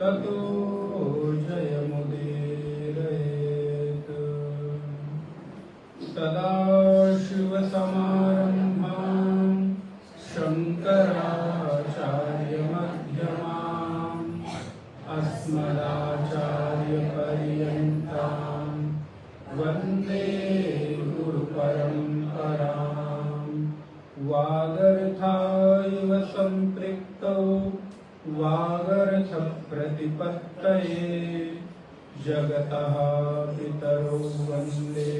ततो जयमुदीरयेत्। सदाशिवसमारम्भां शङ्कराचार्यमध्यमाम् अस्मदाचार्यपर्यन्तां वन्दे गुरुपरम्पराम्। वागर्थायव सम्पृक्तौ वागर्थप्रतिपत्तये जगतः पितरौ वन्दे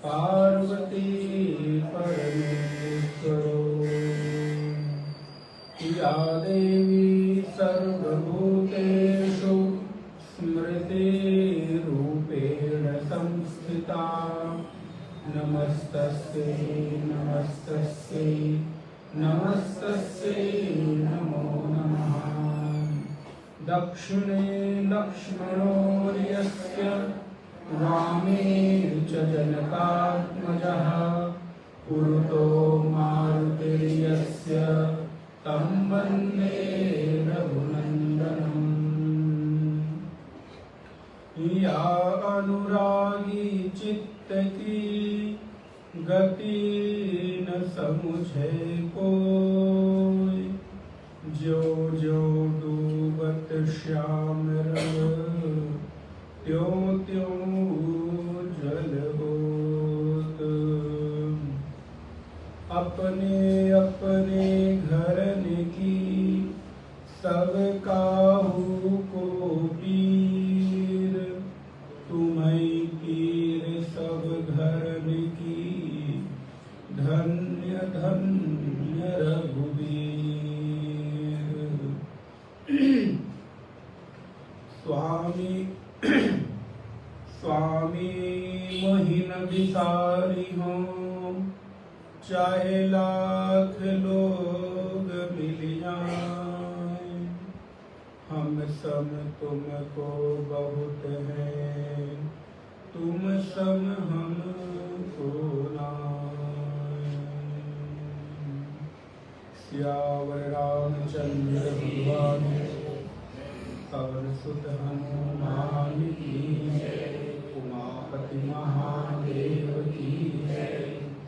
पार्वती परमेश्वरौ। या देवी सर्वभूतेषु स्मृतिरूपेण संस्थिता नमस्तस्यै नमस्तस्यै नमस्तस्यै नमो नमः। दक्षिणे लक्ष्मणोर्यस्य वामे च जनकात्मजः पुरतो मारुतिर्यस्य तं वन्दे रघुनन्दनम्। या अनुरागी चित्त की गति न समुझे कोई, जो जो डूबत श्याम रंग त्यों त्यों जल होत। अपने अपने घरन की सब काहू को पीर, तुम्हीं पीर सब घरन की धन्य धन्य रघुवीर। स्वामी स्वामी मोहिन बिसारी हों, चाहे लाख लोग मिल जाएं, हम सम तुमको बहुत हैं, तुम सम हमको नाहीं। सियावर रामचंद्र भगवान पवन सुत हनुमान की जय। उमापति महादेव की जय।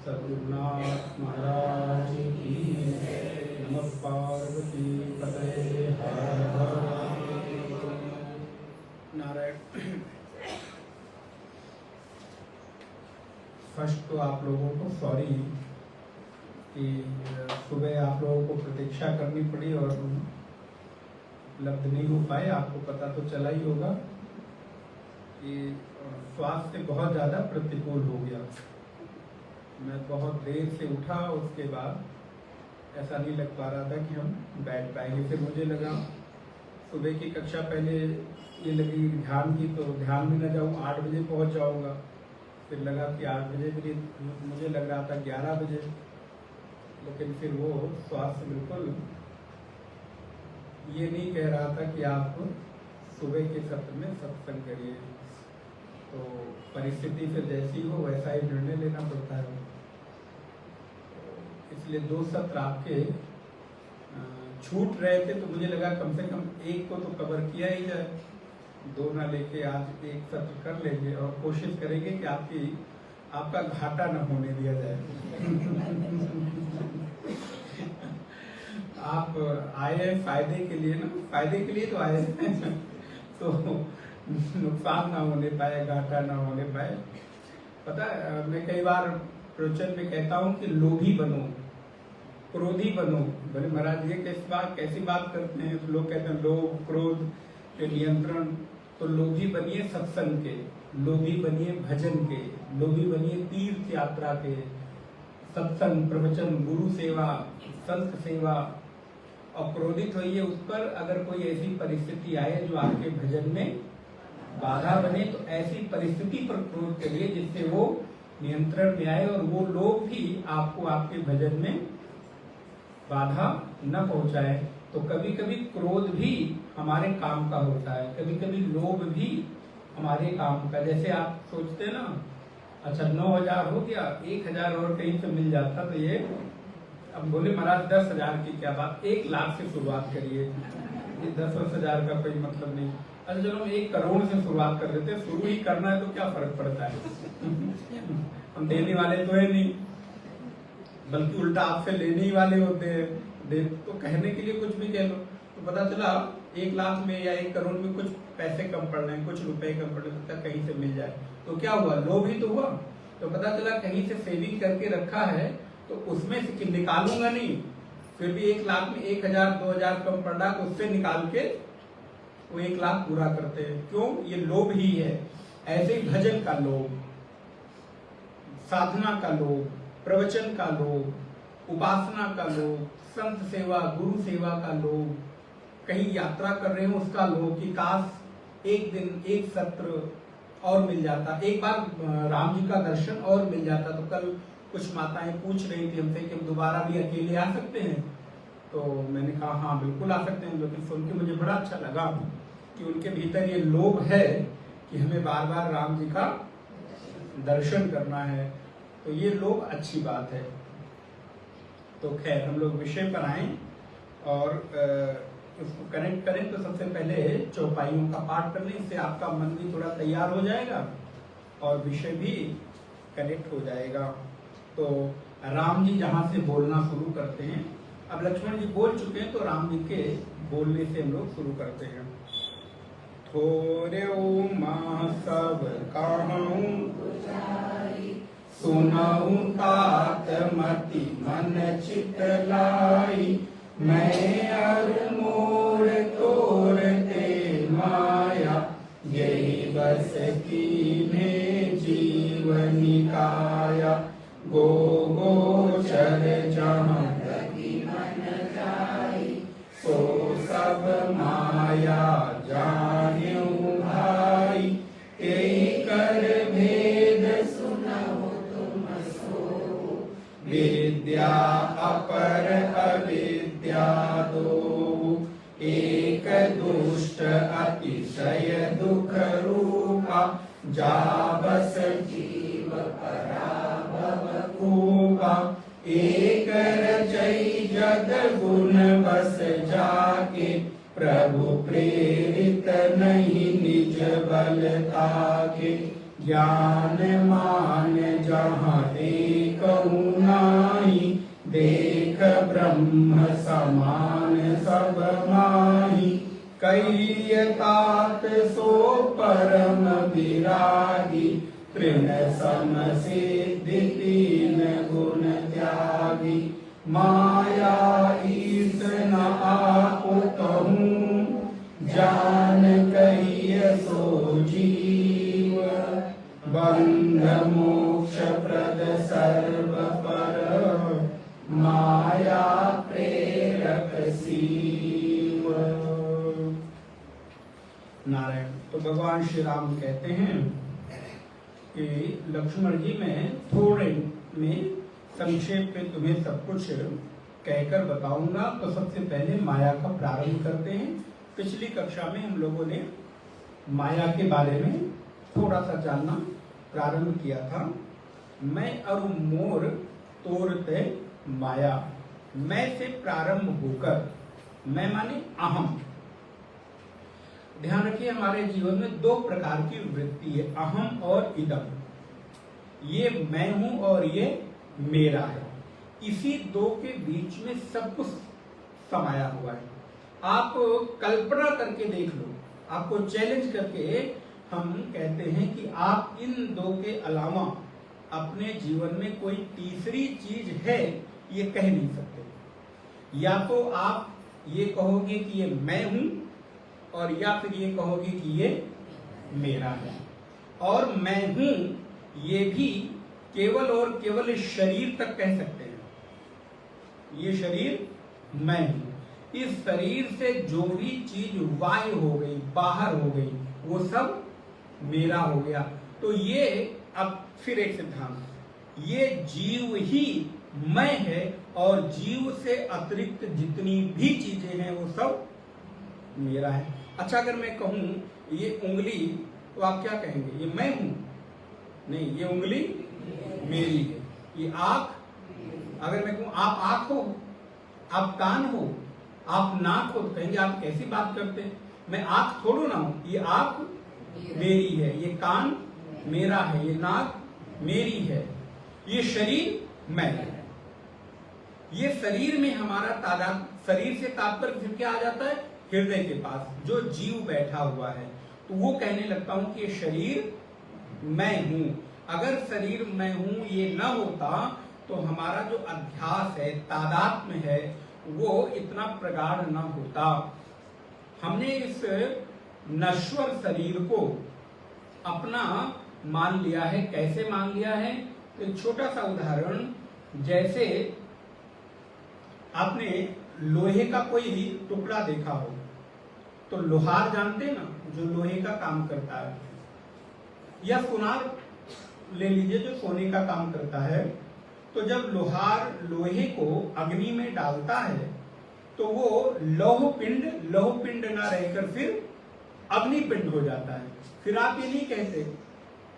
सद्गुरुनाथ महाराज की जय। नमः पार्वती पतये हर हर नारायण। फर्स्ट तो आप लोगों को सॉरी कि सुबह आप लोगों को प्रतीक्षा करनी पड़ी और उपलब्ध नहीं हो पाए। आपको पता तो चला ही होगा कि स्वास्थ्य बहुत ज़्यादा प्रतिकूल हो गया। मैं बहुत देर से उठा, उसके बाद ऐसा नहीं लग पा रहा था कि हम बैठ पाएंगे। फिर मुझे लगा सुबह की कक्षा पहले ये लगी ध्यान की, तो ध्यान में न जाऊँ, 8 बजे पहुँच जाऊँगा। फिर लगा कि 8 बजे, फिर मुझे लग रहा था 11 बजे, लेकिन फिर वो स्वास्थ्य बिल्कुल ये नहीं कह रहा था कि आप सुबह के सत्र में सत्संग करिए। तो परिस्थिति फिर जैसी हो वैसा ही निर्णय लेना पड़ता है। इसलिए 2 सत्र आपके छूट रहे थे, तो मुझे लगा कम से कम एक को तो कवर किया ही जाए। 2 ना लेके आज एक सत्र कर लेंगे और कोशिश करेंगे कि आपका घाटा न होने दिया जाए। आप आए फायदे के लिए ना, फायदे के लिए तो आए तो नुकसान ना होने पाए, घाटा ना होने पाए। पता है, मैं कई बार प्रवचन में कहता हूँ कि लोभी बनो, क्रोधी बनो। बोले महाराज ये कैसी बात करते हैं? तो लोग कहते हैं लोभ क्रोध के नियंत्रण। तो लोभी बनिए सत्संग के, लोभी बनिए भजन के, लोभी बनिए तीर्थ यात्रा के, सत्संग प्रवचन गुरु सेवा संत सेवा। और क्रोधित होइए उस पर अगर कोई ऐसी परिस्थिति आए जो आपके भजन में बाधा बने, तो ऐसी परिस्थिति पर क्रोध करिए जिससे वो नियंत्रण में आए और वो लोग भी आपको आपके भजन में बाधा न पहुंचाए। तो कभी कभी क्रोध भी हमारे काम का होता है, कभी कभी लोभ भी हमारे काम का। जैसे आप सोचते हैं ना, अच्छा 9,000 हो गया, 1,000 और कहीं से मिल जाता तो ये अब बोले महाराज 10,000 की क्या बात, 1 लाख से शुरुआत करिए, ये 10,000 का कोई मतलब नहीं। अच्छा चलो हम 1 करोड़ से शुरुआत कर देते, शुरू ही करना है तो क्या फर्क पड़ता है। हम देने वाले तो है नहीं, बल्कि उल्टा आपसे लेने ही वाले होते हैं। दे तो कहने के लिए कुछ भी कह लो, तो पता चला 1 लाख में या 1 करोड़ में कुछ पैसे कम पड़ रहे हैं, कुछ रुपए कम पड़ रहे हैं, कहीं से मिल जाए तो क्या हुआ, लोभ ही तो हुआ। तो पता चला कहीं से सेविंग करके रखा है तो उसमें से निकालूंगा नहीं, फिर भी 1 लाख में 1,000 2,000 कम पड़ रहा है, उससे निकाल के वो 1 लाख पूरा करते हैं। क्यों, ये लोभ ही है। ऐसे ही भजन का लोभ, साधना का लोभ, प्रवचन का लोभ, उपासना का लोभ, संत सेवा गुरु सेवा का लोभ, कहीं यात्रा कर रहे हो उसका लोभ कि काश एक दिन 1 सत्र और मिल जाता, एक बार राम जी का दर्शन और मिल जाता। तो कल कुछ माताएं पूछ रही थी हमसे कि हम दोबारा भी अकेले आ सकते हैं, तो मैंने कहा हाँ बिल्कुल आ सकते हैं। लेकिन सुन के मुझे बड़ा अच्छा लगा कि उनके भीतर ये लोभ है कि हमें बार बार राम जी का दर्शन करना है, तो ये लोभ अच्छी बात है। तो खैर हम लोग विषय पर आए और उसको कनेक्ट करें। तो सबसे पहले चौपाइयों का पाठ कर लें, इससे आपका मन भी थोड़ा तैयार हो जाएगा और विषय भी कनेक्ट हो जाएगा। तो राम जी जहां से बोलना शुरू करते हैं, अब लक्ष्मण जी बोल चुके हैं तो राम जी के बोलने से हम लोग शुरू करते हैं। थोरे माँ सब कहूं सुनाऊं तात मति मन चित लाई, मैं अर मोर तोर ते माया, यही बस कीन्हे जीवनी काया, गो गोचर जहाँ मन जाई, सो सब माया जान्यू भाई, तेई कर भेद सुनहु तुम सो, विद्या अपर अविद्या दो, एक दुष्ट अतिशय दुख रूपा, जा बस जीव पराभव कूपा, एक रचई जग गुण बस जाके, प्रभु प्रेरित नहीं निज बल ताके, ज्ञान मान जहाँ एक नाहि, देख ब्रह्म समान सब माही, कई तात सो परम विरागी, तृण सम सिद्धि 3 गुण त्यागी, माया ईस न आपुतहूँ, जान कहिय सो जीव, बंध मोक्ष प्रद सर्व पर, माया प्रेरक सीव। नारायण। तो भगवान श्री राम कहते हैं कि लक्ष्मण जी मैं थोड़े में संक्षेप में तुम्हें सब कुछ कहकर बताऊंगा। तो सबसे पहले माया का प्रारंभ करते हैं। पिछली कक्षा में हम लोगों ने माया के बारे में थोड़ा सा जानना प्रारंभ किया था। मैं और मोर तोरते माया, मैं से प्रारंभ होकर, मैं माने अहम। ध्यान रखिए हमारे जीवन में 2 प्रकार की वृत्ति है, अहम और इदम। ये मैं हूं और ये मेरा है। इसी 2 के बीच में सब कुछ समाया हुआ है। आप कल्पना करके देख लो, आपको चैलेंज करके हम कहते हैं कि आप इन 2 के अलावा अपने जीवन में कोई तीसरी चीज है ये कह नहीं सकते। या तो आप ये कहोगे कि ये मैं हूं, और या फिर ये कहोगे कि ये मेरा है। और मैं हूं ये भी केवल और केवल इस शरीर तक कह सकते हैं। ये शरीर मैं हूं। इस शरीर से जो भी चीज बाह्य हो गई, बाहर हो गई, वो सब मेरा हो गया। तो ये अब फिर एक सिद्धांत, ये जीव ही मैं है और जीव से अतिरिक्त जितनी भी चीजें हैं वो सब मेरा है। अच्छा अगर मैं कहूं ये उंगली, तो आप क्या कहेंगे? ये मैं हूं? नहीं, ये उंगली मेरी है। ये आंख अगर मैं कहूं आप आंख हो, आप कान हो, आप नाक हो, तो कहेंगे आप कैसी बात करते हैं, मैं आंख थोड़ू ना हूं, ये आंख मेरी है, ये कान मेरा है, ये नाक मेरी है, ये शरीर मैं। ये शरीर में हमारा तादाद, शरीर से तात्पर्य फिर क्या आ जाता है, हृदय के पास जो जीव बैठा हुआ है, तो वो कहने लगता हूं कि ये शरीर मैं हूं। अगर शरीर मैं हूं ये न होता तो हमारा जो अध्यास है, तादात्म्य है, वो इतना प्रगाढ़ न होता। हमने इस नश्वर शरीर को अपना मान लिया है। कैसे मान लिया है? एक छोटा सा उदाहरण, जैसे आपने लोहे का कोई टुकड़ा देखा हो, तो लोहार जानते ना, जो लोहे का काम करता है, या सुनार ले लीजिए जो सोने का काम करता है, तो जब लोहार लोहे को अग्नि में डालता है तो वो लौह पिंड ना रहकर फिर अग्नि पिंड हो जाता है। फिर आप ये नहीं कहते,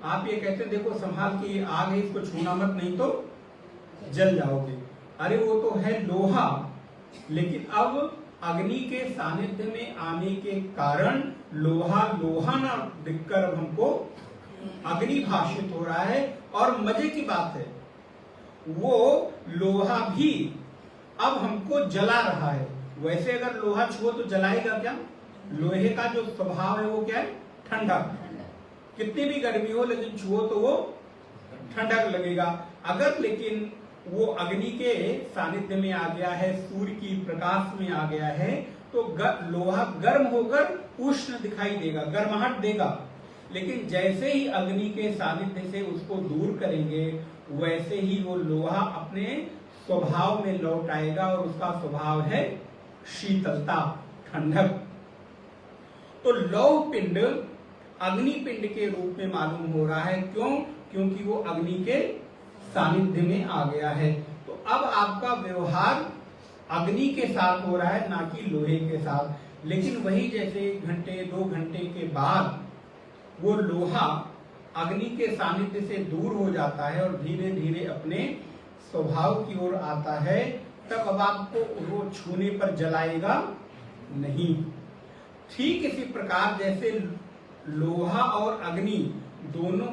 आप ये कहते देखो संभाल के, ये आग है, इसको छूना मत नहीं तो जल जाओगे। अरे वो तो है लोहा, लेकिन अब अग्नि के सानिध्य में आने के कारण लोहा लोहा ना दिखकर अब हमको अग्नि भाषित हो रहा है। और मजे की बात है, वो लोहा भी अब हमको जला रहा है। वैसे अगर लोहा छुओ तो जलाएगा क्या? लोहे का जो स्वभाव है वो क्या है? ठंडा। कितनी भी गर्मी हो लेकिन छुओ तो वो ठंडक लगेगा। अगर लेकिन वो अग्नि के सानिध्य में आ गया है, सूर्य की प्रकाश में आ गया है, तो लोहा गर्म होकर उष्ण दिखाई देगा, गर्माहट देगा। लेकिन जैसे ही अग्नि के सानिध्य से उसको दूर करेंगे, वैसे ही वो लोहा अपने स्वभाव में लौट आएगा, और उसका स्वभाव है शीतलता, ठंडक। तो लौह पिंड अग्नि पिंड के रूप में मालूम हो रहा है। क्यों? क्योंकि वो अग्नि के सानिध्य में आ गया है। तो अब आपका व्यवहार अग्नि के साथ हो रहा है, ना कि लोहे के साथ। लेकिन वही जैसे 1 घंटे 2 घंटे के बाद वो लोहा अग्नि के सानिध्य से दूर हो जाता है और धीरे धीरे अपने स्वभाव की ओर आता है, तब अब आपको वो छूने पर जलाएगा नहीं। ठीक इसी प्रकार जैसे लोहा और अग्नि दोनों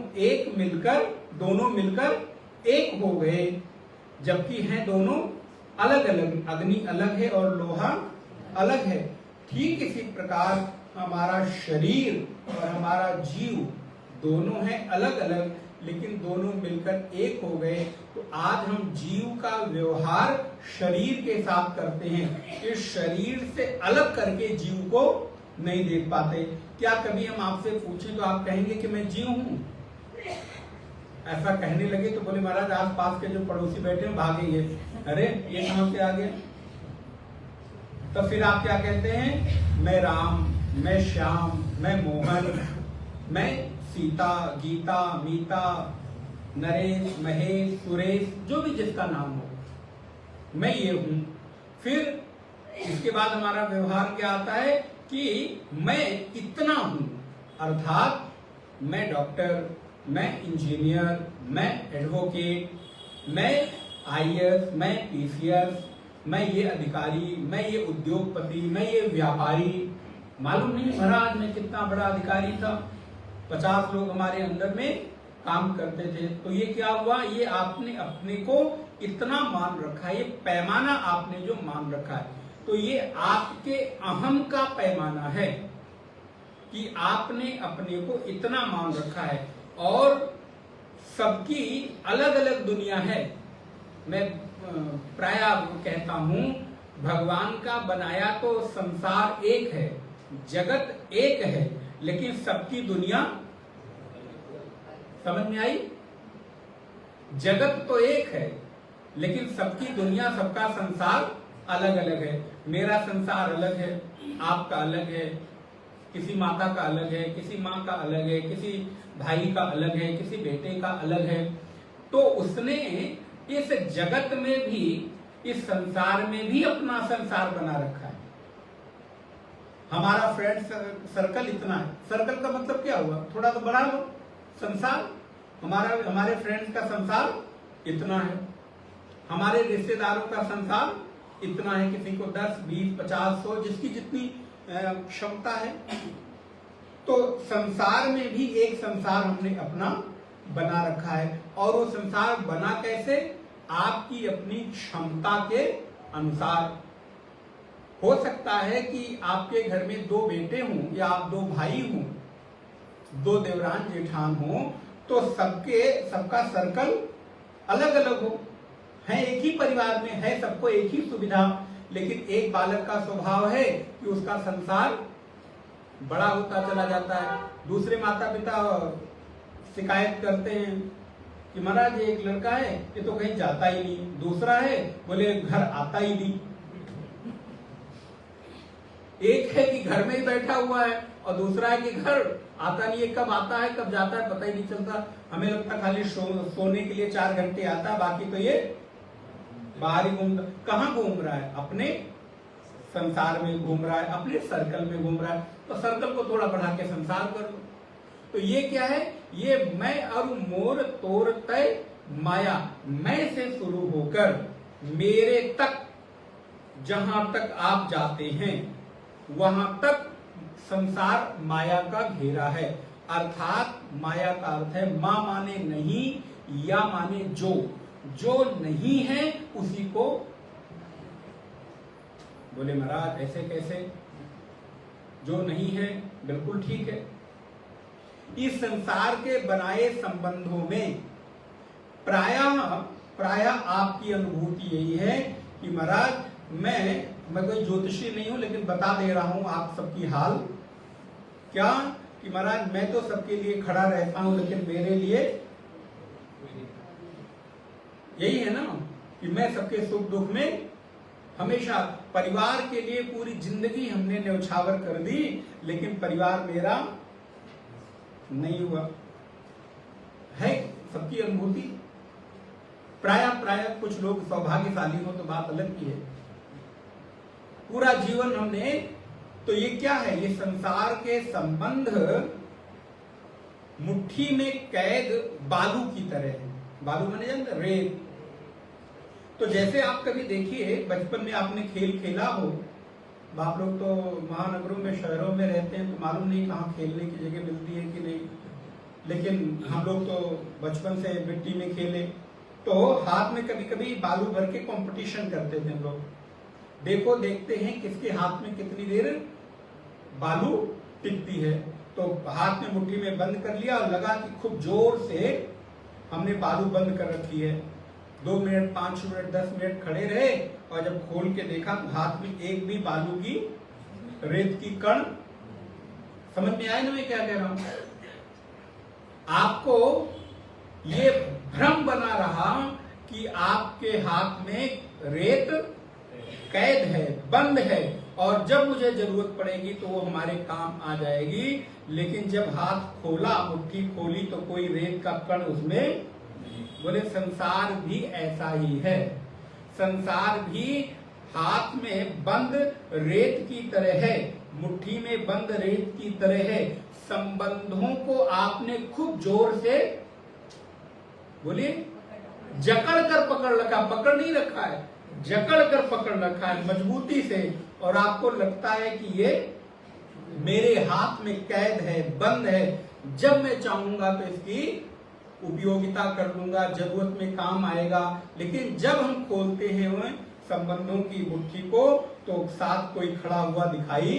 मिलकर एक हो गए, जबकि हैं दोनों अलग अलग, अग्नि अलग है और लोहा अलग है। ठीक इसी प्रकार हमारा शरीर और हमारा जीव दोनों हैं अलग अलग, लेकिन दोनों मिलकर एक हो गए। तो आज हम जीव का व्यवहार शरीर के साथ करते हैं, इस शरीर से अलग करके जीव को नहीं देख पाते। क्या कभी हम आपसे पूछें तो आप कहेंगे कि मैं जीव हूं? ऐसा कहने लगे तो बोले महाराज आस पास के जो पड़ोसी बैठे हैं भागेंगे, अरे ये कहां से आ गया? तो फिर आप क्या कहते हैं? मैं राम, मैं श्याम, मैं मोहन, मैं सीता, गीता, मीता, नरेश, महेश, सुरेश, जो भी जिसका नाम हो, मैं ये हूं। फिर इसके बाद हमारा व्यवहार क्या आता है कि मैं इतना हूं, अर्थात मैं डॉक्टर, मैं इंजीनियर, मैं एडवोकेट, मैं आईएएस, मैं पीसीएस, मैं ये अधिकारी, मैं ये उद्योगपति, मैं ये व्यापारी। मालूम नहीं महाराज मैं कितना बड़ा अधिकारी था, 50 लोग हमारे अंदर में काम करते थे। तो ये क्या हुआ? ये आपने अपने को इतना मान रखा है, ये पैमाना आपने जो मान रखा है, तो ये आपके अहम का पैमाना है कि आपने अपने को इतना मान रखा है। और सबकी अलग अलग दुनिया है। मैं प्राय कहता हूं भगवान का बनाया तो संसार एक है, जगत एक है, लेकिन सबकी दुनिया, समझ में आई? जगत तो एक है लेकिन सबकी दुनिया, सबका संसार अलग अलग है। मेरा संसार अलग है, आपका अलग है, किसी माता का अलग है, किसी माँ का अलग है, किसी भाई का अलग है, किसी बेटे का अलग है। तो उसने इस जगत में भी, इस संसार में भी अपना संसार बना रखा है। हमारा फ्रेंड सर्कल इतना है। सर्कल का मतलब क्या हुआ? थोड़ा तो बढ़ा लो। संसार, हमारे फ्रेंड्स का संसार इतना है। हमारे रिश्तेदारों का संसार इतना है, किसी को 10, 20, 50, 100 जिसकी जितनी क्षमता है। तो संसार में भी एक संसार हमने अपना बना रखा है, और वो संसार बना कैसे? आपकी अपनी क्षमता के अनुसार। हो सकता है कि आपके घर में 2 बेटे हों या आप 2 भाई हों, 2 देवरान जेठान हों, तो सबका सर्कल अलग अलग हो, है एक ही परिवार में, है सबको एक ही सुविधा, लेकिन एक बालक का स्वभाव है कि उसका संसार बड़ा होता चला जाता है। दूसरे माता पिता शिकायत करते हैं कि महाराज ये एक लड़का है, ये तो कहीं जाता ही नहीं। दूसरा है, बोले घर आता ही नहीं। एक है कि घर में ही बैठा हुआ है, और दूसरा है कि घर आता नहीं है, कब आता है कब जाता है पता ही नहीं चलता। हमें लगता खाली सोने के लिए 4 घंटे आता है, बाकी तो ये बाहर ही घूमता। कहाँ घूम रहा है? अपने संसार में घूम रहा है, अपने सर्कल में घूम रहा है। तो सर्कल को थोड़ा बढ़ा के संसार कर लो। तो ये क्या है? ये मैं और मोर तोर तय माया, मैं से शुरू होकर मेरे तक, जहां तक आप जाते हैं वहां तक संसार माया का घेरा है। अर्थात माया का अर्थ है मां माने नहीं, या माने जो नहीं है उसी को। बोले महाराज ऐसे कैसे? जो नहीं है बिल्कुल ठीक है। इस संसार के बनाए संबंधों में प्रायः आपकी अनुभूति यही है कि महाराज मैं कोई ज्योतिषी नहीं हूं, लेकिन बता दे रहा हूं आप सबकी हाल क्या, कि महाराज मैं तो सबके लिए खड़ा रहता हूं, लेकिन मेरे लिए यही है ना कि मैं सबके सुख दुख में हमेशा, परिवार के लिए पूरी जिंदगी हमने न्यौछावर कर दी, लेकिन परिवार मेरा नहीं हुआ। है सबकी अनुभूति। प्रायः कुछ लोग सौभाग्यशाली हो तो बात अलग की है। पूरा जीवन हमने, तो ये क्या है? ये संसार के संबंध मुट्ठी में कैद बालू की तरह है। बालू माने जानते? रेत। तो जैसे आप कभी देखिए बचपन में आपने खेल खेला हो, आप लोग तो महानगरों में शहरों में रहते हैं तो मालूम नहीं कहाँ खेलने की जगह मिलती है कि नहीं, लेकिन हम लोग तो बचपन से मिट्टी में खेले, तो हाथ में कभी कभी बालू भर के कंपटीशन करते थे हम लोग। देखते हैं किसके हाथ में कितनी देर बालू टिकती है। तो हाथ में मुट्ठी में बंद कर लिया और लगा कि खूब जोर से हमने बालू बंद कर रखी है। 2 मिनट, 5 मिनट, 10 मिनट खड़े रहे, और जब खोल के देखा तो हाथ में एक भी बालू की रेत की कण। समझ में आया ना मैं क्या कह रहा हूं? आपको ये भ्रम बना रहा कि आपके हाथ में रेत कैद है, बंद है, और जब मुझे जरूरत पड़ेगी तो वो हमारे काम आ जाएगी। लेकिन जब हाथ खोला, मुट्ठी खोली, तो कोई रेत का कण उसमें। बोले संसार भी ऐसा ही है। संसार भी हाथ में बंद रेत की तरह है, मुट्ठी में बंद रेत की तरह है। संबंधों को आपने खूब जोर से, बोलिए, जकड़ कर पकड़ रखा, पकड़ नहीं रखा है, जकड़ कर पकड़ रखा है मजबूती से, और आपको लगता है कि ये मेरे हाथ में कैद है, बंद है, जब मैं चाहूंगा तो इसकी उपयोगिता कर लूंगा, जरूरत में काम आएगा। लेकिन जब हम खोलते हैं संबंधों की मुट्ठी को, तो साथ कोई खड़ा हुआ दिखाई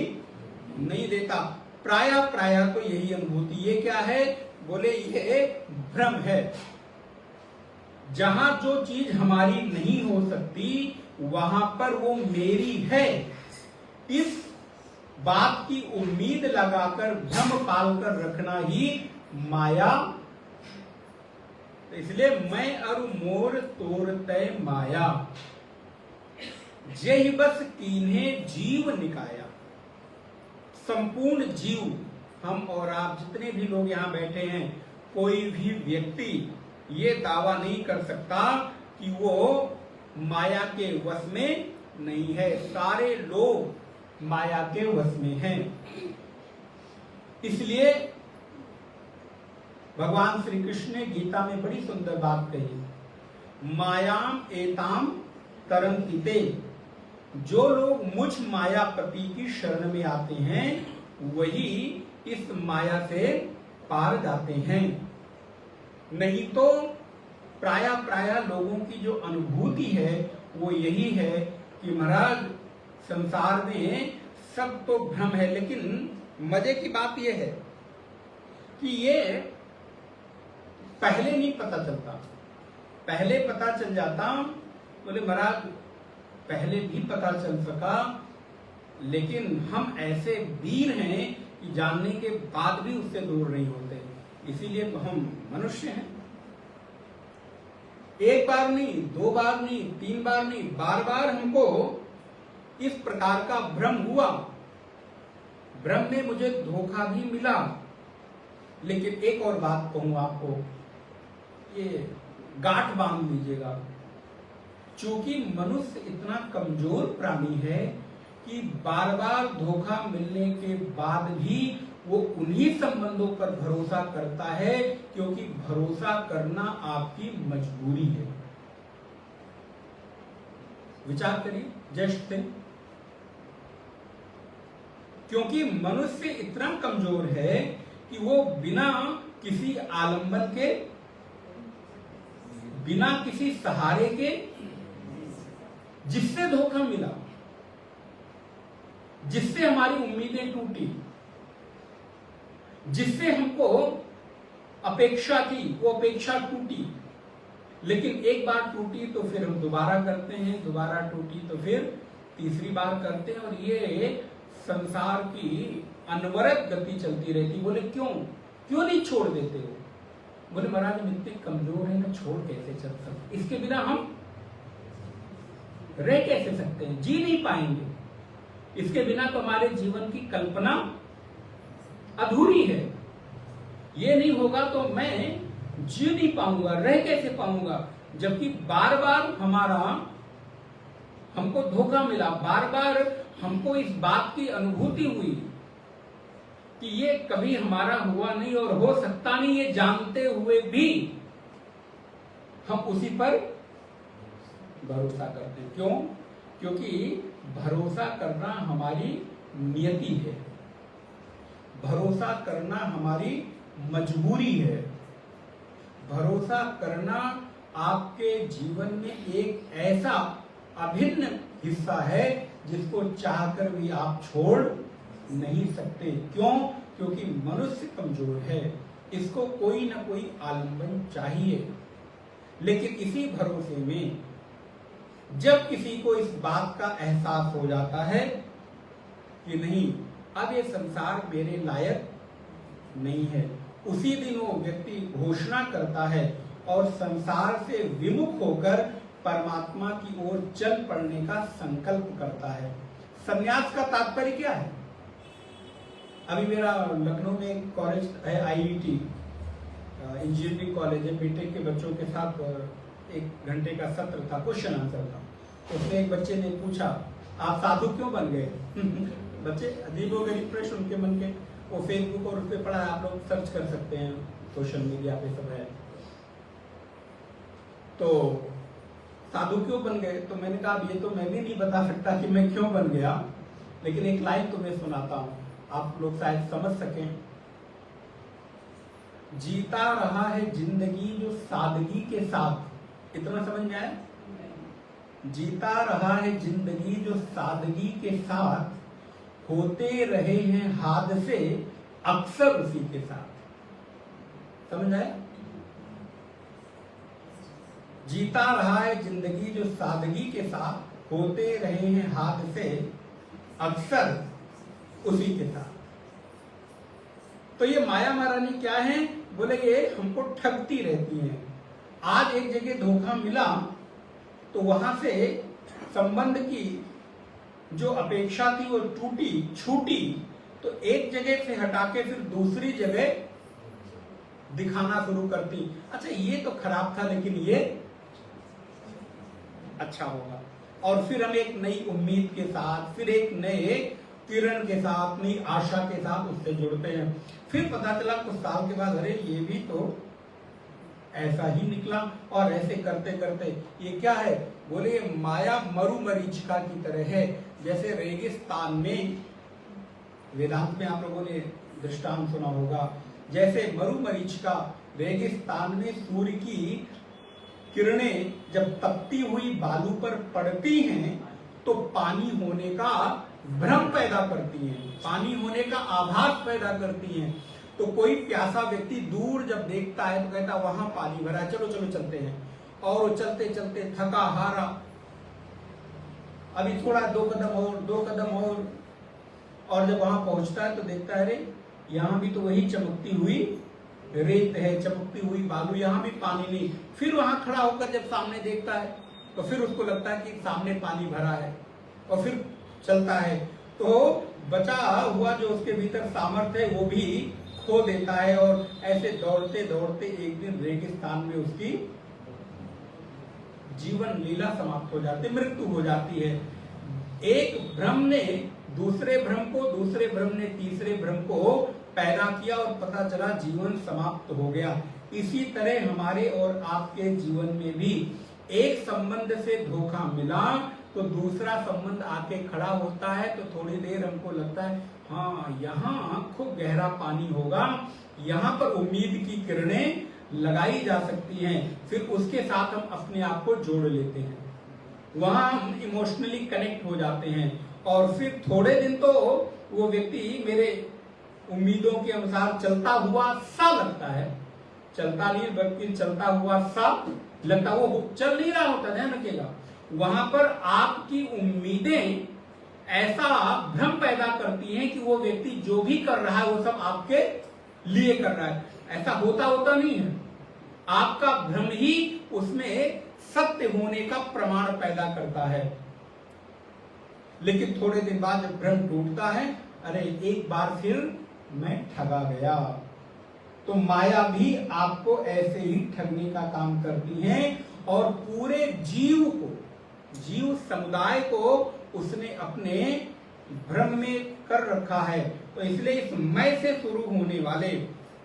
नहीं देता। प्रायः तो यही अनुभूति। ये क्या है? बोले ये भ्रम है। जहां जो चीज हमारी नहीं हो सकती वहां पर वो मेरी है, इस बात की उम्मीद लगाकर भ्रम पालकर रखना ही माया। इसलिए मैं और मोर तोर तय माया, जेहि बस कीन्हे जीव निकाया। संपूर्ण जीव, हम और आप जितने भी लोग यहाँ बैठे हैं, कोई भी व्यक्ति ये दावा नहीं कर सकता कि वो माया के वश में नहीं है। सारे लोग माया के वश में हैं। इसलिए भगवान श्री कृष्ण ने गीता में बड़ी सुंदर बात कही मायाम एताम तरन्ति ते। जो लोग मुझ मायापति की शरण में आते हैं वही इस माया से पार जाते हैं। नहीं तो प्राय लोगों की जो अनुभूति है वो यही है कि महाराज संसार में सब तो भ्रम है। लेकिन मजे की बात यह है कि ये पहले नहीं पता चलता, पहले पता चल जाता। बोले महाराज पहले भी पता चल सका, लेकिन हम ऐसे वीर हैं कि जानने के बाद भी उससे दूर नहीं होते, इसीलिए तो हम मनुष्य हैं। एक बार नहीं, दो बार नहीं, तीन बार नहीं, बार बार हमको इस प्रकार का भ्रम हुआ। भ्रम में मुझे धोखा भी मिला। लेकिन एक और बात कहूं आपको, ये गांठ बांध लीजिएगा। चूंकि मनुष्य इतना कमजोर प्राणी है कि बार बार धोखा मिलने के बाद भी वो उन्हीं संबंधों पर भरोसा करता है, क्योंकि भरोसा करना आपकी मजबूरी है। विचार करिए, जस्ट थिंक। क्योंकि मनुष्य इतना कमजोर है कि वो बिना किसी आलंबन के, बिना किसी सहारे के, जिससे धोखा मिला, जिससे हमारी उम्मीदें टूटी, जिससे हमको अपेक्षा थी वो अपेक्षा टूटी। लेकिन एक बार टूटी तो फिर हम दोबारा करते हैं, दोबारा टूटी तो फिर तीसरी बार करते हैं, और ये संसार की अनवरत गति चलती रहती। बोले क्यों नहीं छोड़ देते हो? बोले महाराज हम इतने कमजोर हैं ना, छोड़ कैसे चल सकते, इसके बिना हम रह कैसे सकते हैं, जी नहीं पाएंगे, इसके बिना तो हमारे जीवन की कल्पना अधूरी है। ये नहीं होगा तो मैं जी नहीं पाऊंगा, रह कैसे पाऊंगा। जबकि बार बार हमको धोखा मिला, बार बार हमको इस बात की अनुभूति हुई कि ये कभी हमारा हुआ नहीं और हो सकता नहीं, ये जानते हुए भी हम उसी पर भरोसा करते हैं। क्यों? क्योंकि भरोसा करना हमारी नियति है, भरोसा करना हमारी मजबूरी है। भरोसा करना आपके जीवन में एक ऐसा अभिन्न हिस्सा है जिसको चाहकर भी आप छोड़ नहीं सकते। क्यों? क्योंकि मनुष्य कमजोर है, इसको कोई ना कोई आलंबन चाहिए। लेकिन इसी भरोसे में जब किसी को इस बात का एहसास हो जाता है कि नहीं, अब ये संसार मेरे लायक नहीं है, उसी दिन वो व्यक्ति घोषणा करता है और संसार से विमुख होकर परमात्मा की ओर चल पड़ने का संकल्प करता है। संन्यास का तात्पर्य क्या है? अभी मेरा लखनऊ में एक कॉलेज है, आईआईटी इंजीनियरिंग कॉलेज है, बीटेक के बच्चों के साथ 1 घंटे का सत्र था, क्वेश्चन आंसर था। उसमें एक बच्चे ने पूछा आप साधु क्यों बन गए? बच्चे अजीब हो गए, रिफ्रेश उनके मन के। वो फेसबुक और उस पर पढ़ा, आप लोग सर्च कर सकते हैं, सोशल मीडिया पे सब है। तो साधु क्यों बन गए? तो मैंने कहा ये तो मैं भी नहीं बता सकता कि मैं क्यों बन गया, लेकिन एक लाइन तुम्हें सुनाता हूं, आप लोग शायद समझ सकें। जीता रहा है जिंदगी जो सादगी के साथ, इतना समझ में आया? जीता रहा है जिंदगी जो सादगी के साथ, होते रहे हैं हादसे अक्सर उसी के साथ। समझ आया? जीता रहा है जिंदगी जो सादगी के साथ, होते रहे हैं हादसे अक्सर उसी के साथ। तो ये माया महारानी क्या है? बोले ये हमको ठगती रहती है। आज एक जगह धोखा मिला तो वहां से संबंध की जो अपेक्षा थी वो टूटी, छूटी, तो एक जगह से हटा के फिर दूसरी जगह दिखाना शुरू करती। अच्छा ये तो खराब था लेकिन ये अच्छा होगा, और फिर हम एक नई उम्मीद के साथ, फिर एक नए किरण के साथ, नई आशा के साथ उससे जुड़ते हैं। फिर पता चला कुछ साल के बाद अरे ये भी तो ऐसा ही निकला। और ऐसे करते करते ये क्या है, बोले ये माया मरुमरीचिका की तरह है। जैसे रेगिस्तान में, वेदांत में आप लोगों ने दृष्टांत सुना होगा, जैसे मरुमरीचिका रेगिस्तान में सूर्य की किरणें जब तपती हुई बालू पर पड़ती हैं तो पानी होने का भ्रम पैदा करती हैं, पानी होने का आभास पैदा करती हैं। तो कोई प्यासा व्यक्ति दूर जब देखता है तो कहता वहां पानी भरा है, चलो चलो चलते हैं। और वो चलते चलते थका हारा, अभी थोड़ा 2 कदम और, 2 कदम और जब वहां पहुंचता है तो देखता है अरे यहाँ भी तो वही चमकती हुई रेत है, चमकती हुई बालू, यहाँ भी पानी नहीं। फिर वहां खड़ा होकर जब सामने देखता है तो फिर उसको लगता है कि सामने पानी भरा है, और फिर चलता है। तो बचा हुआ जो उसके भीतर सामर्थ्य है वो भी खो देता है, और ऐसे दौड़ते दौड़ते एक दिन रेगिस्तान में उसकी जीवन लीला समाप्त हो जाती, मृत्यु हो जाती है। एक भ्रम ने दूसरे भ्रम को, दूसरे भ्रम ने तीसरे भ्रम को पैदा किया और पता चला जीवन समाप्त हो गया। इसी तरह हमारे और आपके जीवन में भी एक संबंध से धोखा मिला तो दूसरा संबंध आके खड़ा होता है, तो थोड़ी देर हमको लगता है हाँ यहाँ खूब गहरा पानी होगा, यहाँ पर उम्मीद की किरणें लगाई जा सकती हैं। फिर उसके साथ हम अपने आप को जोड़ लेते हैं, वहां हम इमोशनली कनेक्ट हो जाते हैं, और फिर थोड़े दिन तो वो व्यक्ति मेरे उम्मीदों के अनुसार चलता हुआ सा लगता है, चलता नहीं बल्कि चलता हुआ सा लगता, वो चल नहीं रहा होता, ध्यान रखिएगा। वहां पर आपकी उम्मीदें ऐसा भ्रम पैदा करती हैं कि वो व्यक्ति जो भी कर रहा है वो सब आपके लिए कर रहा है। ऐसा होता नहीं है, आपका भ्रम ही उसमें सत्य होने का प्रमाण पैदा करता है। लेकिन थोड़े दिन बाद जब भ्रम टूटता है, अरे एक बार फिर मैं ठगा गया। तो माया भी आपको ऐसे ही ठगने का काम करती है, और पूरे जीव को, जीव समुदाय को उसने अपने भ्रम में कर रखा है। तो इसलिए इस मैं से शुरू होने वाले,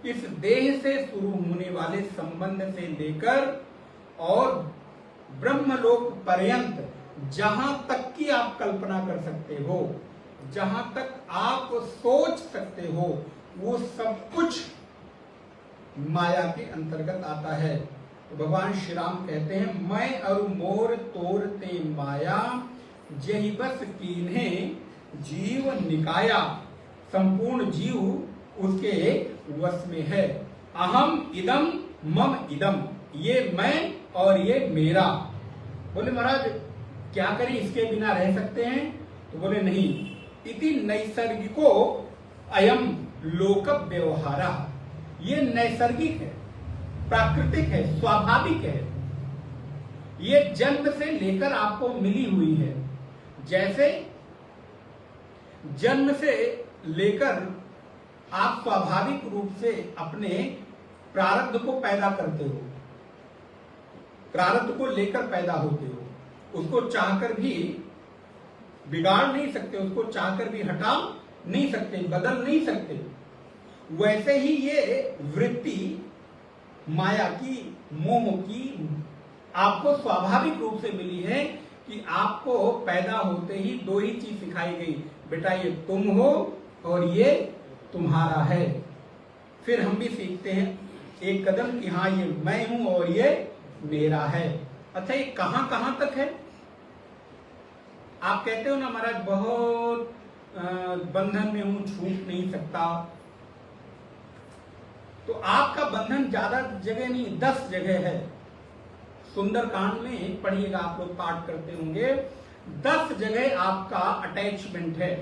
इस देह से शुरू होने वाले संबंध से लेकर और ब्रह्मलोक पर्यंत जहां तक की आप कल्पना कर सकते हो, जहां तक आप सोच सकते हो, वो सब कुछ माया के अंतर्गत आता है। तो भगवान श्री राम कहते हैं मैं और मोर तोरते माया, जही बस कीन्हे जीव निकाया। संपूर्ण जीव उसके वश में है। अहम इदम मम इदम, ये मैं और ये मेरा। बोले महाराज क्या करें, इसके बिना रह सकते हैं? तो बोले नहीं, इति नैसर्गिको अयम लोक व्यवहारा, ये नैसर्गिक है, प्राकृतिक है, स्वाभाविक है, ये जन्म से लेकर आपको मिली हुई है। जैसे जन्म से लेकर आप स्वाभाविक रूप से अपने प्रारब्ध को पैदा करते हो, प्रारब्ध को लेकर पैदा होते हो, उसको चाहकर भी बिगाड़ नहीं सकते, उसको चाहकर भी हटा नहीं सकते, बदल नहीं सकते। वैसे ही ये वृत्ति माया की, मोह की आपको स्वाभाविक रूप से मिली है कि आपको पैदा होते ही दो ही चीज सिखाई गई, बेटा ये तुम हो और ये तुम्हारा है। फिर हम भी सीखते हैं एक कदम कि हाँ ये मैं हूं और ये मेरा है। अच्छा ये कहां कहां तक है? आप कहते हो ना महाराज बहुत बंधन में हूं, छूट नहीं सकता। तो आपका बंधन ज्यादा जगह नहीं, 10 जगह है। सुंदरकांड में पढ़िएगा, आप लोग पाठ करते होंगे, 10 जगह आपका अटैचमेंट है।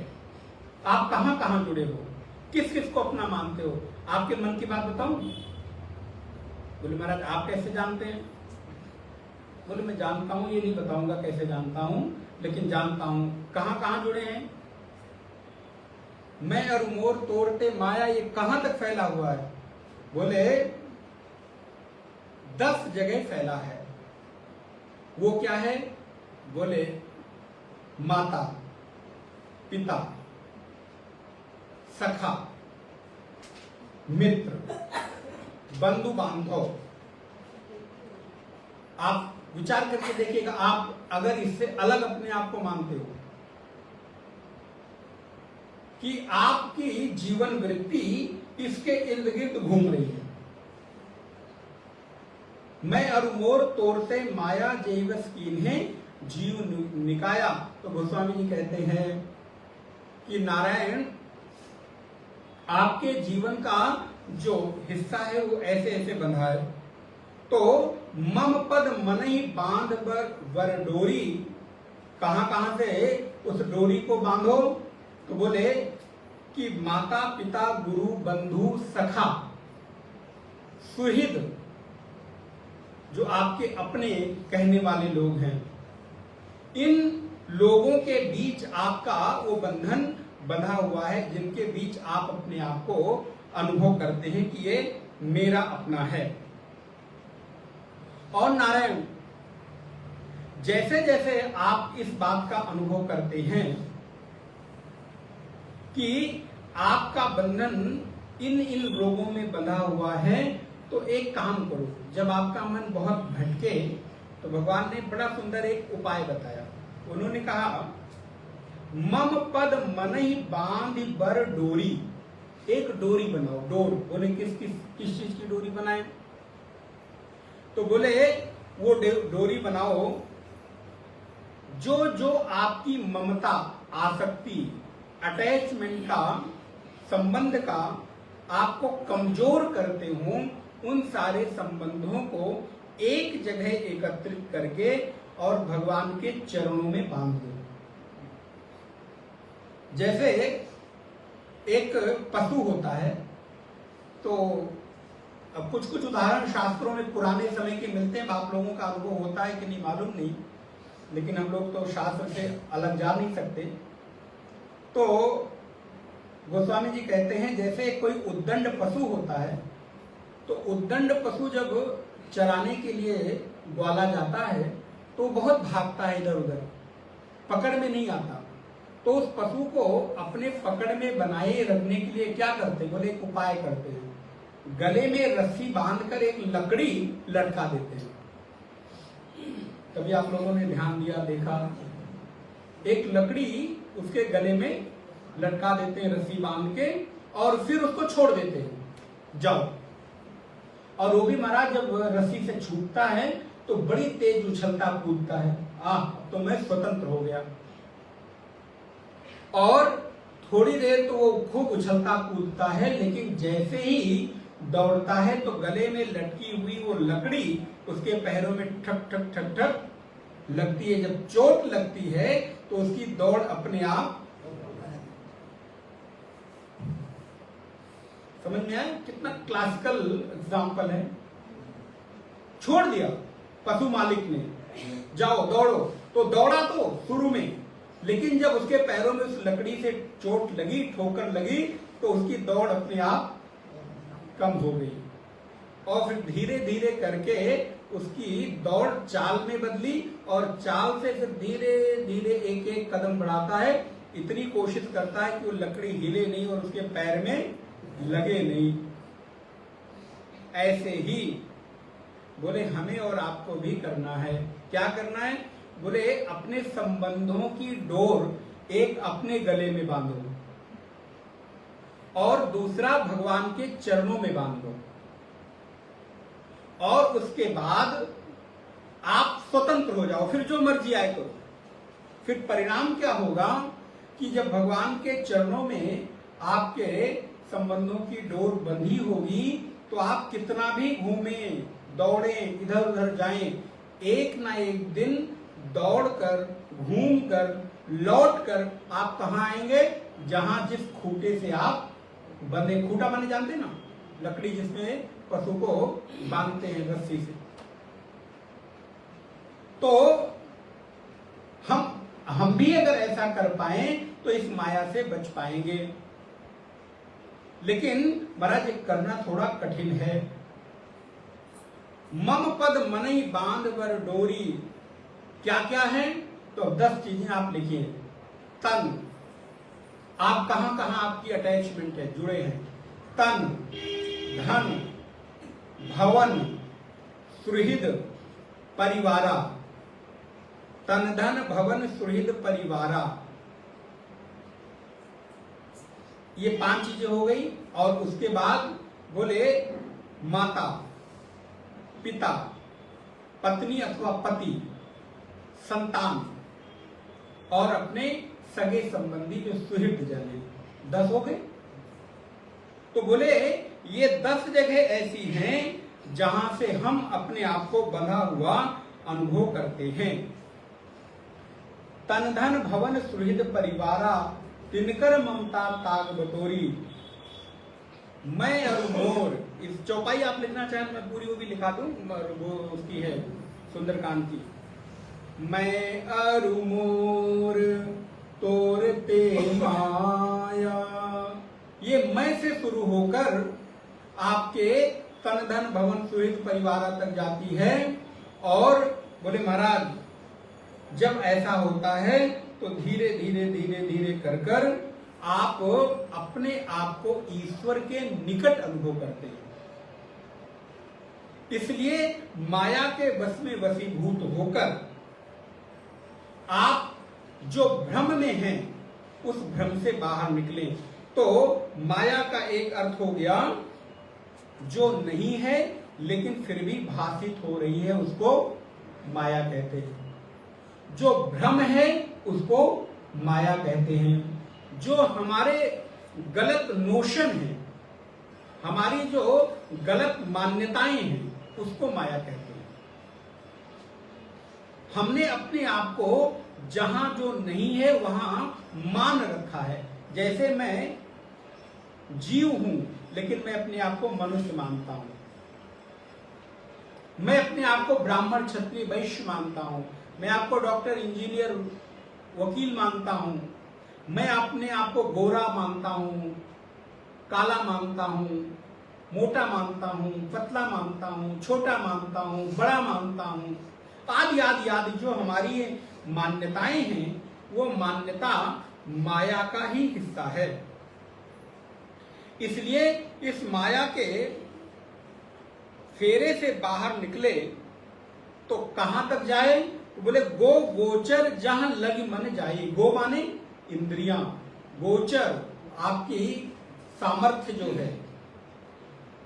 आप कहां कहां जुड़े हो, किस किस को अपना मानते हो? आपके मन की बात बताऊं? बोले महाराज आप कैसे जानते हैं? बोले मैं जानता हूं, ये नहीं बताऊंगा कैसे जानता हूं, लेकिन जानता हूं। कहां कहां जुड़े हैं? मैं और मोर तोड़ते माया, ये कहां तक फैला हुआ है? बोले 10 जगह फैला है। वो क्या है? बोले माता, पिता, सखा, मित्र, बंधु बांधव, आप विचार करके देखिएगा, आप अगर इससे अलग अपने आप को मानते हो कि आपकी जीवन वृत्ति इसके इर्द गिर्द घूम रही है, मैं अरुमोर तोड़ते माया जैवस कीन्हे जीव निकाया। तो गोस्वामी जी कहते हैं कि नारायण आपके जीवन का जो हिस्सा है वो ऐसे ऐसे बंधा है। तो मम पद मन ही बांध वर डोरी, कहां से उस डोरी को बांधो? तो बोले कि माता पिता गुरु बंधु सखा सुहृद, जो आपके अपने कहने वाले लोग हैं, इन लोगों के बीच आपका वो बंधन बंधा हुआ है, जिनके बीच आप अपने आप को अनुभव करते हैं कि ये मेरा अपना है। और नारायण जैसे जैसे आप इस बात का अनुभव करते हैं कि आपका बंधन इन इन रोगों में बंधा हुआ है, तो एक काम करो, जब आपका मन बहुत भटके तो भगवान ने बड़ा सुंदर एक उपाय बताया। उन्होंने कहा मम पद मन ही बांध बर डोरी, एक डोरी बनाओ। डोर बोले किस चीज की डोरी बनाए? तो बोले वो डोरी बनाओ जो जो आपकी ममता, आसक्ति, अटैचमेंट का, संबंध का आपको कमजोर करते हो, उन सारे संबंधों को एक जगह एकत्रित करके और भगवान के चरणों में बांध दो। जैसे एक पशु होता है, तो अब कुछ कुछ उदाहरण शास्त्रों में पुराने समय के मिलते हैं, आप लोगों का अनुभव होता है कि नहीं मालूम नहीं, लेकिन हम लोग तो शास्त्र से अलग जा नहीं सकते। तो गोस्वामी जी कहते हैं जैसे कोई उद्दंड पशु होता है, तो उद्दंड पशु जब चराने के लिए ग्वाला जाता है तो बहुत भागता है इधर उधर, पकड़ में नहीं आता। तो उस पशु को अपने पकड़ में बनाए रखने के लिए क्या करते हैं? बोले एक उपाय करते हैं, गले में रस्सी बांधकर एक लकड़ी लटका देते हैं। कभी आप लोगों ने ध्यान दिया, देखा, एक लकड़ी उसके गले में लटका देते हैं रस्सी बांध के, और फिर उसको छोड़ देते हैं, जाओ। और वो भी महाराज जब रस्सी से छूटता है तो बड़ी तेज उछलता कूदता है, तो मैं स्वतंत्र हो गया। और थोड़ी देर तो वो खूब उछलता कूदता है, लेकिन जैसे ही दौड़ता है तो गले में लटकी हुई वो लकड़ी उसके पैरों में ठक ठक ठक ठक लगती है। जब चोट लगती है तो उसकी दौड़ अपने आप, समझ में आया कितना क्लासिकल एग्जाम्पल है। छोड़ दिया पशु मालिक ने, जाओ दौड़ो, तो दौड़ा तो शुरू में, लेकिन जब उसके पैरों में उस लकड़ी से चोट लगी, ठोकर लगी, तो उसकी दौड़ अपने आप कम हो गई। और फिर धीरे धीरे करके उसकी दौड़ चाल में बदली, और चाल से फिर धीरे धीरे एक एक कदम बढ़ाता है, इतनी कोशिश करता है कि वो लकड़ी हिले नहीं और उसके पैर में लगे नहीं। ऐसे ही बोले हमें और आपको भी करना है। क्या करना है? बोले अपने संबंधों की डोर एक अपने गले में बांधो और दूसरा भगवान के चरणों में बांधो, और उसके बाद आप स्वतंत्र हो जाओ, फिर जो मर्जी आए करो। फिर परिणाम क्या होगा कि जब भगवान के चरणों में आपके संबंधों की डोर बंधी होगी, तो आप कितना भी घूमें, दौड़ें, इधर उधर जाएं, एक ना एक दिन दौड़कर, घूमकर, लौटकर आप कहाँ आएंगे? जहां जिस खूंटे से आप बंधे, खूंटा माने जानते ना, लकड़ी जिसमें पशु को बांधते हैं रस्सी से। तो हम भी अगर ऐसा कर पाए तो इस माया से बच पाएंगे। लेकिन महाराज करना थोड़ा कठिन है। मम पद मनई बांध वर डोरी, क्या क्या है? तो 10 चीजें आप लिखिए। तन, आप कहां कहां आपकी अटैचमेंट है, जुड़े हैं। तन, धन, भवन, सुहृद, परिवारा, तन धन भवन सुहृद परिवारा, ये 5 चीजें हो गई। और उसके बाद बोले माता, पिता, पत्नी अथवा पति, संतान और अपने सगे संबंधी जो सुहृद जन है, 10 हो गए। तो बोले ये 10 जगह ऐसी हैं जहां से हम अपने आप को बंधा हुआ अनुभव करते हैं। तन धन भवन सुहृद परिवारा, तिनकर ममता ताग बटोरी, मैं और मोर। इस चौपाई आप लिखना चाहें मैं पूरी वो भी लिखा दूं, वो उसकी है सुंदरकांड की। मैं अरु मोर तोरते माया, ये मैं से शुरू होकर आपके तन धन भवन सुहृद परिवार तक जाती है। और बोले महाराज जब ऐसा होता है तो धीरे धीरे धीरे धीरे कर कर आप अपने आप को ईश्वर के निकट अनुभव करते हैं। इसलिए माया के वश में वशीभूत होकर आप जो भ्रम में हैं उस भ्रम से बाहर निकले। तो माया का एक अर्थ हो गया जो नहीं है लेकिन फिर भी भाषित हो रही है, उसको माया कहते हैं। जो भ्रम है उसको माया कहते हैं। जो हमारे गलत नोशन है, हमारी जो गलत मान्यताएं हैं, उसको माया कहते हैं। हमने अपने आप को जहां जो नहीं है वहां मान रखा है। जैसे मैं जीव हूं लेकिन मैं अपने आप को मनुष्य मानता हूं, मैं अपने आप को ब्राह्मण क्षत्रिय वैश्य मानता हूं, मैं आपको डॉक्टर इंजीनियर वकील मानता हूं, मैं अपने आप को गोरा मानता हूं, काला मानता हूं, मोटा मानता हूं, पतला मानता हूं, छोटा मानता हूं, बड़ा मानता हूं, आदि आदि आदि। जो हमारी मान्यताएं हैं वो मान्यता माया का ही हिस्सा है। इसलिए इस माया के फेरे से बाहर निकले तो कहां तक जाए? बोले गो गोचर जहां लग मन जाए। गो माने इंद्रियां, गोचर आपकी सामर्थ्य जो है,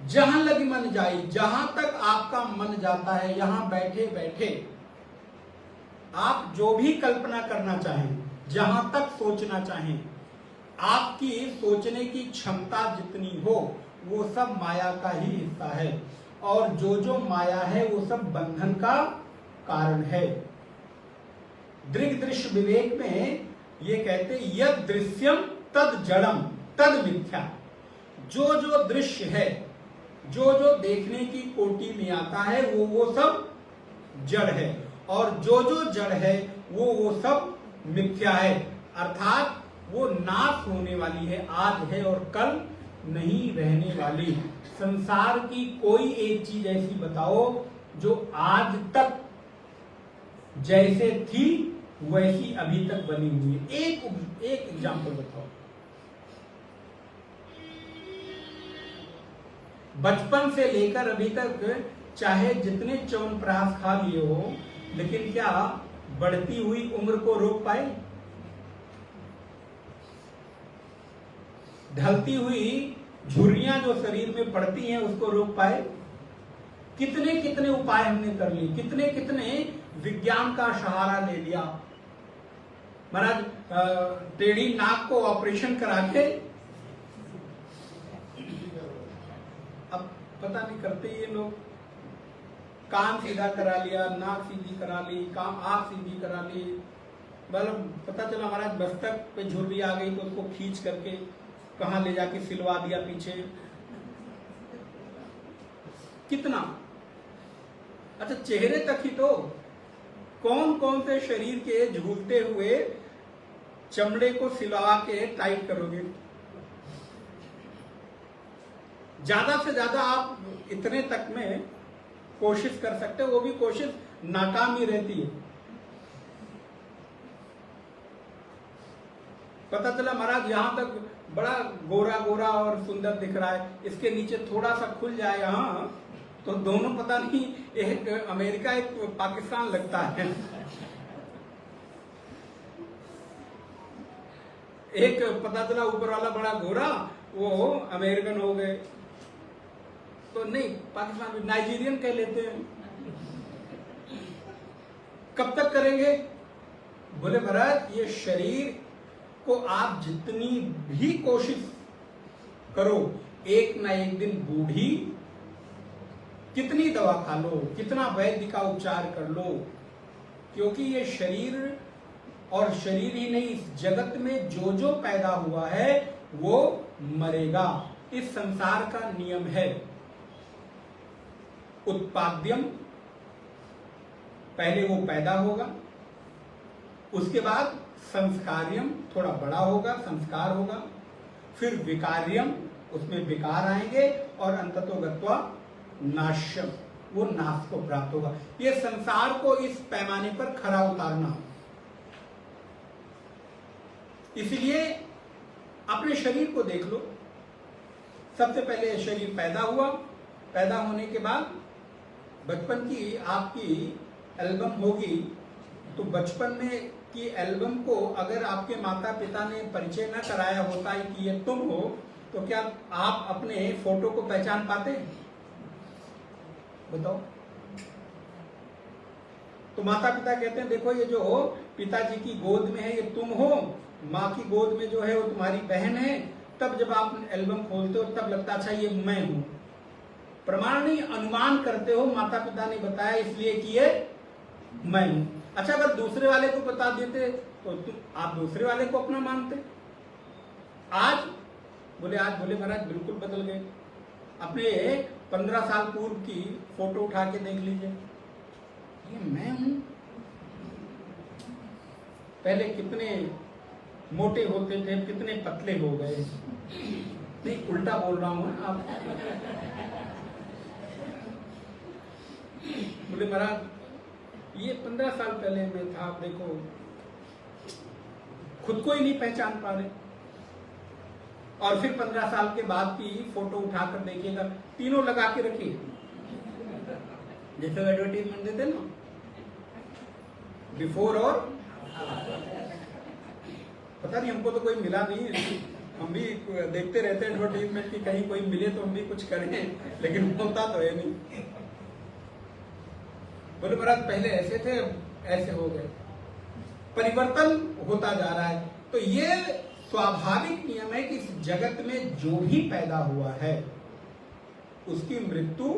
जहां लग मन जाए, जहां तक आपका मन जाता है, यहां बैठे बैठे आप जो भी कल्पना करना चाहें, जहां तक सोचना चाहें, आपकी सोचने की क्षमता जितनी हो वो सब माया का ही हिस्सा है। और जो जो माया है वो सब बंधन का कारण है। दृग दृश्य विवेक में ये कहते यद दृश्यम तद जड़म तद मिथ्या। जो जो दृश्य है, जो जो देखने की कोटि में आता है वो सब जड़ है, और जो जो जड़ है वो सब मिथ्या है। अर्थात वो नाश होने वाली है, आज है और कल नहीं रहने वाली। संसार की कोई एक चीज ऐसी बताओ जो आज तक जैसे थी वैसी अभी तक बनी हुई है। एक एग्जाम्पल बताओ। बचपन से लेकर अभी तक चाहे जितने च्यवनप्राश खा लिए हो, लेकिन क्या बढ़ती हुई उम्र को रोक पाए? ढलती हुई झुर्रियां जो शरीर में पड़ती हैं उसको रोक पाए? कितने कितने उपाय हमने कर लिए, कितने कितने विज्ञान का सहारा ले लिया। महाराज टेढ़ी नाक को ऑपरेशन करा के, अब पता नहीं करते ये लोग, कान सीधा करा लिया, नाक सीधी करा ली, आंख सीधी करा ली। मतलब पता चला महाराज मस्तक पे झुर्री आ गई तो उसको खींच करके कहां ले जाके सिलवा दिया पीछे। कितना अच्छा, चेहरे तक ही तो कौन कौन से शरीर के झूलते हुए चमड़े को सिलवा के टाइट करोगे? ज्यादा से ज्यादा आप इतने तक में कोशिश कर सकते हो, वो भी कोशिश नाकाम ही रहती है। पता चला महाराज यहां तक बड़ा गोरा गोरा और सुंदर दिख रहा है, इसके नीचे थोड़ा सा खुल जाए यहाँ तो दोनों पता नहीं, एक अमेरिका एक पाकिस्तान लगता है। एक पता चला ऊपर वाला बड़ा गोरा, वो अमेरिकन हो गए, तो नहीं पाकिस्तान में नाइजीरियन कह लेते हैं। कब तक करेंगे? बोले महाराज ये शरीर को आप जितनी भी कोशिश करो, एक ना एक दिन बूढ़ी, कितनी दवा खा लो, कितना वैद्य का उपचार कर लो, क्योंकि ये शरीर, और शरीर ही नहीं, इस जगत में जो जो पैदा हुआ है वो मरेगा। इस संसार का नियम है उत्पाद्यम, पहले वो पैदा होगा, उसके बाद संस्कार्यम, थोड़ा बड़ा होगा, संस्कार होगा, फिर विकार्यम, उसमें विकार आएंगे, और अंततोगत्वा नाश्यम, वो नाश को प्राप्त होगा। ये संसार को इस पैमाने पर खरा उतारना। इसलिए अपने शरीर को देख लो। सबसे पहले शरीर पैदा हुआ, पैदा होने के बाद बचपन की आपकी एल्बम होगी, तो बचपन में की एल्बम को अगर आपके माता पिता ने परिचय न कराया होता है कि ये तुम हो, तो क्या आप अपने फोटो को पहचान पाते? बताओ। तो माता पिता कहते हैं देखो ये जो हो पिताजी की गोद में है ये तुम हो, माँ की गोद में जो है वो तुम्हारी बहन है। तब जब आप एल्बम खोलते हो तब लगता अच्छा ये मैं हूं। प्रमाण नहीं, अनुमान करते हो माता पिता ने बताया इसलिए कि ये मैं हूं। अच्छा अगर दूसरे वाले को बता देते तो तुम आप दूसरे वाले को अपना मानते। आज बोले महाराज बिल्कुल बदल गए। अपने 15 साल पूर्व की फोटो उठा के देख लीजिए, ये मैं हूं। पहले कितने मोटे होते थे, कितने पतले हो गए। नहीं उल्टा बोल रहा हूं आप। बोले महाराज ये 15 साल पहले में था, आप देखो खुद को ही नहीं पहचान पा रहे। और फिर 15 साल के बाद की फोटो उठाकर देखिएगा, तीनों लगा के रखिए जैसे एडवर्टीजमेंट देते ना, बिफोर और पता नहीं, हमको तो कोई मिला नहीं। हम भी देखते रहते हैं एडवर्टीजमेंट की कहीं कोई मिले तो हम भी कुछ करें, लेकिन होता तो है नहीं। बोले महाराज पहले ऐसे थे ऐसे हो गए, परिवर्तन होता जा रहा है। तो ये स्वाभाविक नियम है कि इस जगत में जो भी पैदा हुआ है उसकी मृत्यु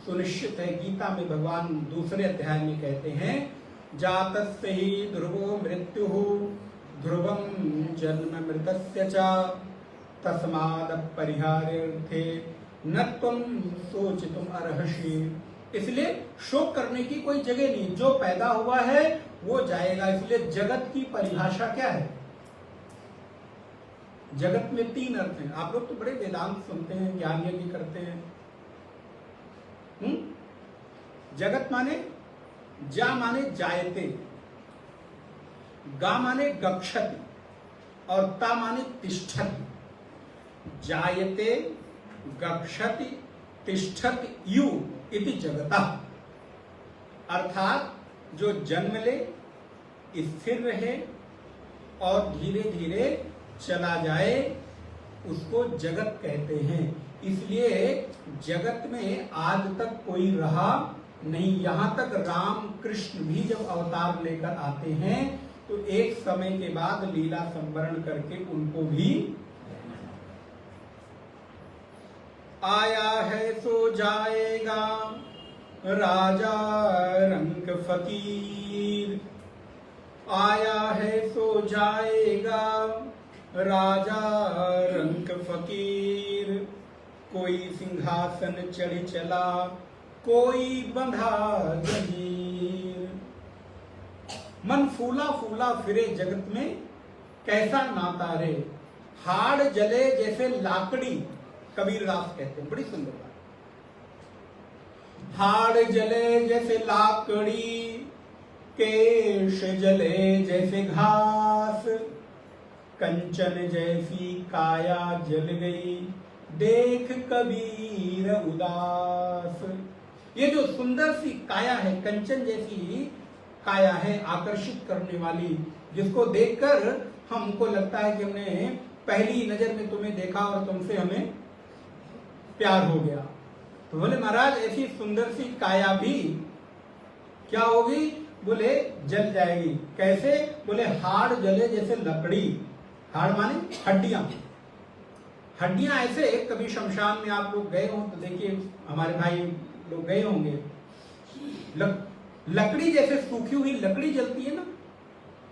सुनिश्चित है। गीता में भगवान दूसरे अध्याय में कहते हैं जातस्य ही ध्रुवो मृत्यु ध्रुवम जन्म मृतस्य च तस्माद् परिहार्यर्थे न त्वं शोचितुम् अर्हसि। इसलिए शोक करने की कोई जगह नहीं, जो पैदा हुआ है वो जाएगा। इसलिए जगत की परिभाषा क्या है? जगत में 3 अर्थ हैं। आप लोग तो बड़े वेदांत सुनते हैं, ज्ञान यज्ञ करते हैं। जगत माने जा माने जायते, गा माने गच्छति, और ता माने तिष्ठति। जायते गच्छति तिष्ठति यु इति जगतः। अर्थात जो जन्म ले, स्थिर रहे और धीरे धीरे चला जाए उसको जगत कहते हैं। इसलिए जगत में आज तक कोई रहा नहीं। यहां तक राम कृष्ण भी जब अवतार लेकर आते हैं तो एक समय के बाद लीला संवरण करके उनको भी आया है सो जाएगा राजा रंग फकीर, आया है सो जाएगा राजा रंग फकीर। कोई सिंहासन चढ़ चला कोई बंधा जंजीर। मन फूला फूला फिरे जगत में कैसा नाता रे, हाड़ जले जैसे लाकड़ी। कबीरदास कहते हैं, बड़ी सुंदर बात। हाड़ जले जैसे लाकड़ी, केश जले जैसे घास, कंचन जैसी काया जल गई देख कबीर उदास। ये जो सुंदर सी काया है, कंचन जैसी काया है, आकर्षित करने वाली, जिसको देखकर हमको लगता है कि हमने पहली नजर में तुम्हें देखा और तुमसे हमें प्यार हो गया। तो बोले महाराज ऐसी सुंदर सी काया भी क्या होगी? बोले जल जाएगी। कैसे? बोले हाड़ जले जैसे लकड़ी। हाड़ माने हड्डियां। हड्डियां ऐसे, कभी शमशान में आप लोग गए हो तो देखिए, हमारे भाई लोग गए होंगे, लकड़ी जैसे सूखी हुई लकड़ी जलती है ना,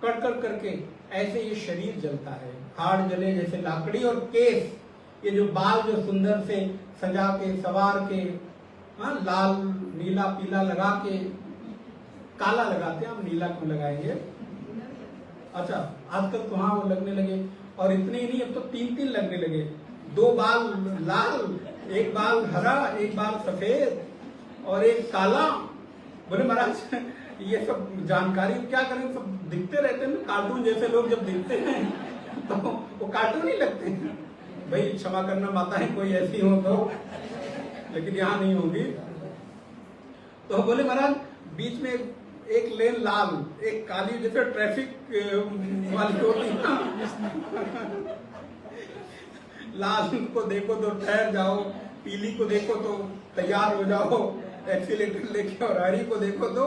कड़कड़ करके, ऐसे ये शरीर जलता है। हाड़ जले जैसे लकड़ी। और केस, ये जो बाल जो सुंदर से सजा के सवार के, लाल नीला पीला लगा के, काला लगाते हैं, हम नीला क्यों लगाएंगे? अच्छा, आजकल तो हाँ वो लगने लगे, और इतने ही नहीं, अब तो 3-3 लगने लगे। 2 बाल लाल, 1 बाल हरा, 1 बाल सफेद और 1 काला। बोले महाराज ये सब जानकारी क्या करें, सब दिखते रहते हैं, कार्टून जैसे लोग जब दिखते हैं तो वो कार्टून ही लगते हैं। भाई क्षमा करना माताएं, कोई ऐसी हो तो, लेकिन यहाँ नहीं होगी। तो बोले महाराज बीच में एक लेन लाल, एक काली, जैसे ट्रैफिक वाली होती है ना, लाल को देखो तो ठहर जाओ, पीली को देखो तो तैयार हो जाओ, एक्सीलेटर लेके, और हरी को देखो तो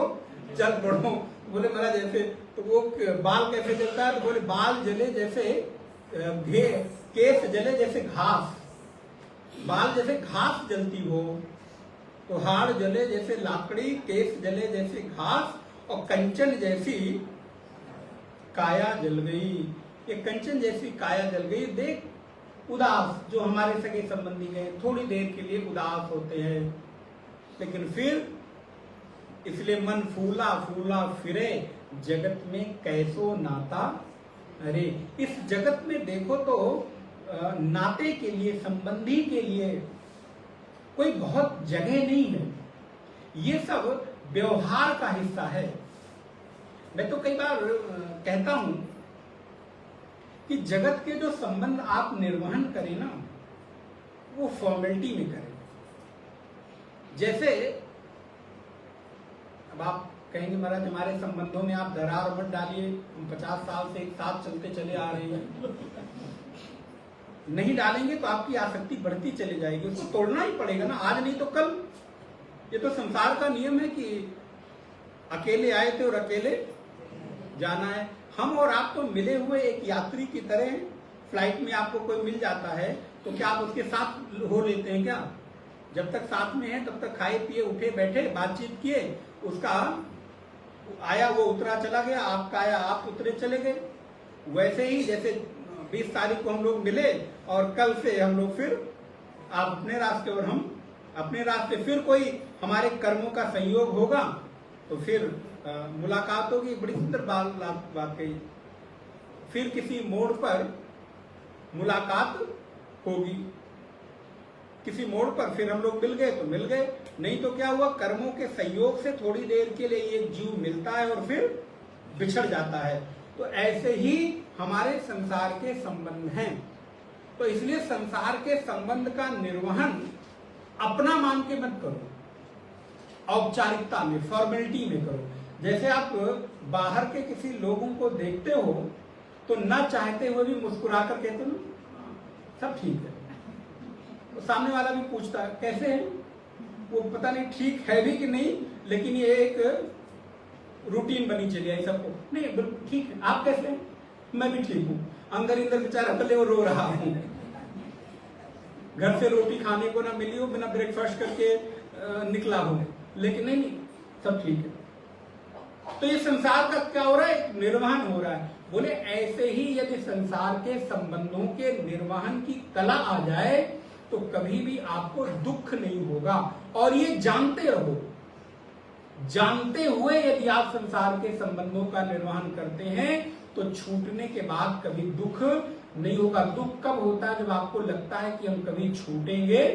चल पड़ो। बोले महाराज ऐसे, तो वो बाल कैसे जलता है? तो बोले बाल जले जैसे केस जले जैसे घास। बाल जैसे घास जलती हो, तो हाड़ जले जैसे लाकड़ी, केस जले जैसे घास, और कंचन जैसी काया जल गई। ये कंचन जैसी काया जल गई। देख उदास, जो हमारे सगे संबंधी गए थोड़ी देर के लिए उदास होते हैं, लेकिन फिर इसलिए मन फूला फूला फिरे, जगत में कैसो नाता। अरे इस जगत में देखो तो नाते के लिए, संबंधी के लिए कोई बहुत जगह नहीं है। ये सब व्यवहार का हिस्सा है। मैं तो कई बार कहता हूं कि जगत के जो संबंध आप निर्वहन करें ना, वो फॉर्मेलिटी में करें। जैसे अब आप कहेंगे महाराज हमारे संबंधों में आप दरार मत डालिए, हम 50 साल से एक साथ चलते चले आ रहे हैं। नहीं डालेंगे तो आपकी आसक्ति बढ़ती चली जाएगी, उसको तोड़ना ही पड़ेगा ना, आज नहीं तो कल। ये तो संसार का नियम है कि अकेले आए थे और अकेले जाना है। हम और आप तो मिले हुए एक यात्री की तरह। फ्लाइट में आपको कोई मिल जाता है तो क्या आप उसके साथ हो लेते हैं क्या? जब तक साथ में है तब तक खाए पिए, उठे बैठे, बातचीत किए, उसका आया वो उतरा चला गया, आपका आया आप उतरे चले गए। वैसे ही जैसे 20 तारीख को हम लोग मिले और कल से हम लोग फिर आप अपने रास्ते और हम अपने रास्ते, फिर कोई हमारे कर्मों का संयोग होगा तो फिर मुलाकात होगी। बड़ी सुंदर बात कही। फिर किसी मोड़ पर मुलाकात होगी, किसी मोड़ पर फिर हम लोग मिल गए तो मिल गए, नहीं तो क्या हुआ, कर्मों के संयोग से थोड़ी देर के लिए एक जीव मिलता है और फिर बिछड़ जाता है। तो ऐसे ही हमारे संसार के संबंध हैं। तो इसलिए संसार के संबंध का निर्वहन अपना मान के मत करो, औपचारिकता में, फॉर्मेलिटी में करो। जैसे आप बाहर के किसी लोगों को देखते हो तो न चाहते हुए भी मुस्कुरा कर कहते हो सब ठीक है, तो सामने वाला भी पूछता है कैसे है, वो पता नहीं ठीक है भी कि नहीं, लेकिन ये एक रूटीन बनी चली आई सबको, नहीं बिल्कुल ठीक है, आप कैसे हैं? मैं भी ठीक हूँ। अंदर इंदर बेचारा भले वो रो रहा हूँ, घर से रोटी खाने को ना मिली हो, बिना ब्रेकफास्ट करके निकला हूं, लेकिन नहीं सब ठीक है। तो ये संसार का क्या हो रहा है? निर्वहन हो रहा है। बोले ऐसे ही यदि संसार के संबंधों के निर्वहन की कला आ जाए तो कभी भी आपको दुख नहीं होगा। और ये जानते रहो, जानते हुए यदि आप संसार के संबंधों का निर्वहन करते हैं तो छूटने के बाद कभी दुख नहीं होगा। दुख कब होता है? जब आपको लगता है कि हम कभी छूटेंगे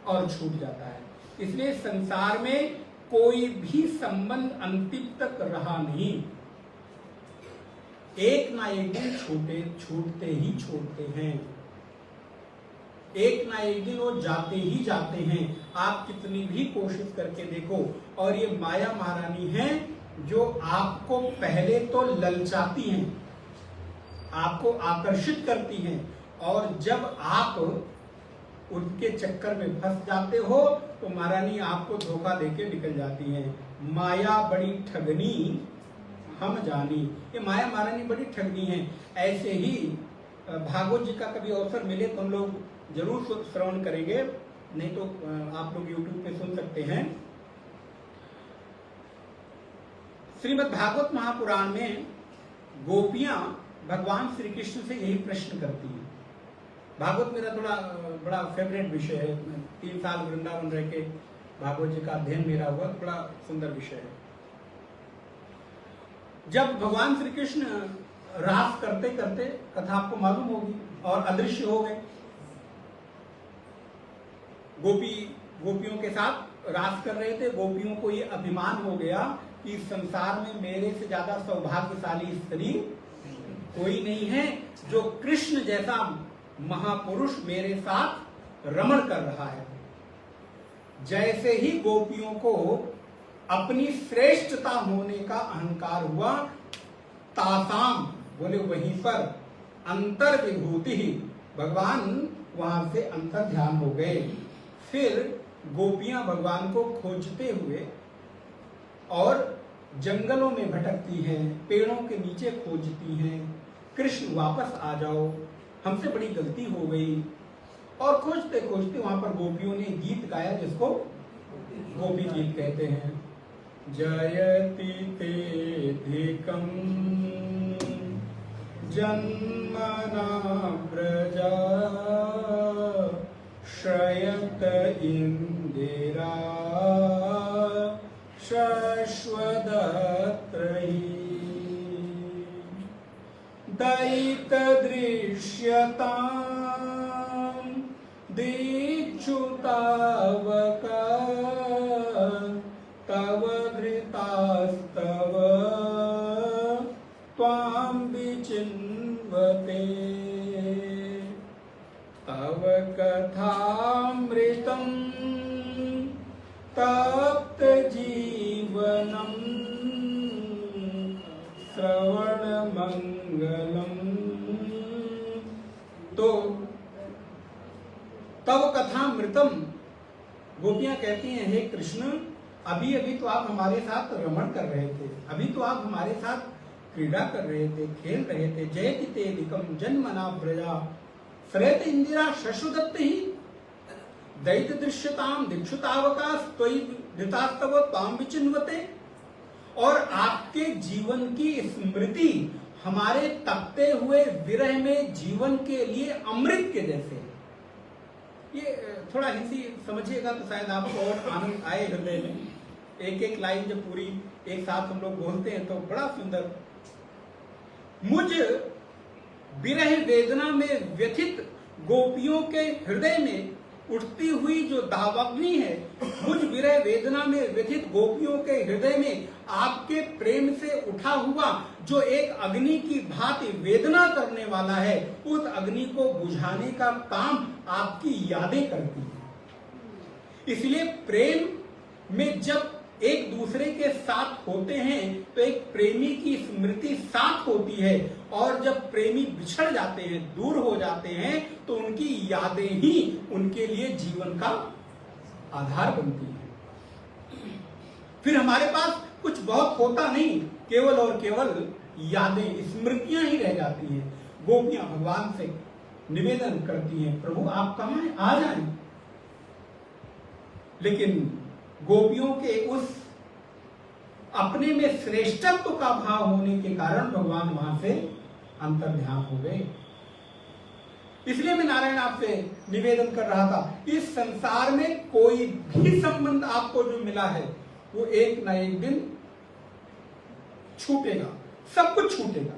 और छूट जाता है। इसलिए संसार में कोई भी संबंध अंतिम तक रहा नहीं, एक ना एक दिन छूटते ही छोड़ते हैं। एक ना एक दिन वो जाते ही जाते हैं। आप कितनी भी कोशिश करके देखो। और ये माया महारानी है जो आपको पहले तो ललचाती हैं, आपको आकर्षित करती हैं, और जब आप उनके चक्कर में फंस जाते हो तो महारानी आपको धोखा देके निकल जाती हैं। माया बड़ी ठगनी हम जानी। ये माया महारानी बड़ी ठगनी है। ऐसे ही भागवत जी का कभी अवसर मिले तो हम लोग जरूर श्रवण करेंगे, नहीं तो आप लोग YouTube पे सुन सकते हैं। श्रीमद् भागवत महापुराण में गोपियां भगवान श्री कृष्ण से यही प्रश्न करती हैं। भागवत मेरा थोड़ा बड़ा फेवरेट विषय है। 3 साल वृंदावन रह के भागवत जी का अध्ययन मेरा हुआ, तो बड़ा सुंदर विषय है। जब भगवान श्री कृष्ण रास करते करते, कथा आपको मालूम होगी, और अदृश्य हो गए, गोपियों के साथ रास कर रहे थे। गोपियों को ये अभिमान हो गया कि संसार में मेरे से ज्यादा सौभाग्यशाली स्त्री कोई नहीं है, जो कृष्ण जैसा महापुरुष मेरे साथ रमण कर रहा है। जैसे ही गोपियों को अपनी श्रेष्ठता होने का अहंकार हुआ, तासाम बोले वहीं पर अंतर विभूति ही, भगवान वहां से अंतर ध्यान हो गए। फिर गोपियां भगवान को खोजते हुए और जंगलों में भटकती हैं, पेड़ों के नीचे खोजती हैं, कृष्ण वापस आ जाओ, हमसे बड़ी गलती हो गई। और खोजते खोजते वहां पर गोपियों ने गीत गाया जिसको गोपी गीत कहते हैं। जयति तेधिकं जन्मना प्रजा श्रयत इंदिरा शश्वदत्रयी दयित दृश्यतां दीक्षुतावका तव धृतास्तव त्वां विचिन्वते तव कथामृतं तप्त जीवनं श्रवण मंगलम। तो तव कथामृतम, गोपियां कहती हैं, हे कृष्ण, अभी अभी तो आप हमारे साथ रमण कर रहे थे, अभी तो आप हमारे साथ क्रीड़ा कर रहे थे, खेल रहे थे। जयति तेधिकं जन्मना प्रजा श्रयत इंदिरा शश्वदत्त ही दैत दृश्यताम दीक्षुतावकाश त्वयि धृतास्तव त्वां विचिन्वते। और आपके जीवन की स्मृति हमारे तपते हुए विरह में जीवन के लिए अमृत के जैसे है। ये थोड़ा हिंदी समझिएगा तो शायद आपको और आनंद आए हृदय में। एक एक लाइन जब पूरी एक साथ हम लोग बोलते हैं तो बड़ा सुंदर। मुझ विरह वेदना में व्यथित गोपियों के हृदय में उठती हुई जो दावाग्नि है, मुझ विरह वेदना में व्यथित गोपियों के हृदय में आपके प्रेम से उठा हुआ जो एक अग्नि की भांति वेदना करने वाला है, उस अग्नि को बुझाने का काम आपकी यादें करती हैं। इसलिए प्रेम में जब एक दूसरे के साथ होते हैं तो एक प्रेमी की स्मृति साथ होती है, और जब प्रेमी बिछड़ जाते हैं, दूर हो जाते हैं, तो उनकी यादें ही उनके लिए जीवन का आधार बनती हैं। फिर हमारे पास कुछ बहुत होता नहीं, केवल और केवल यादें, स्मृतियां ही रह जाती हैं। गोपियां भगवान से निवेदन करती हैं, प्रभु आप कहां हैं, आ जाएं। लेकिन गोपियों के उस अपने में श्रेष्ठत्व का भाव होने के कारण भगवान वहां से अंतर ध्यान हो गए। इसलिए मैं नारायण आपसे निवेदन कर रहा था, इस संसार में कोई भी संबंध आपको जो मिला है वो एक ना एक दिन छूटेगा, सब कुछ छूटेगा।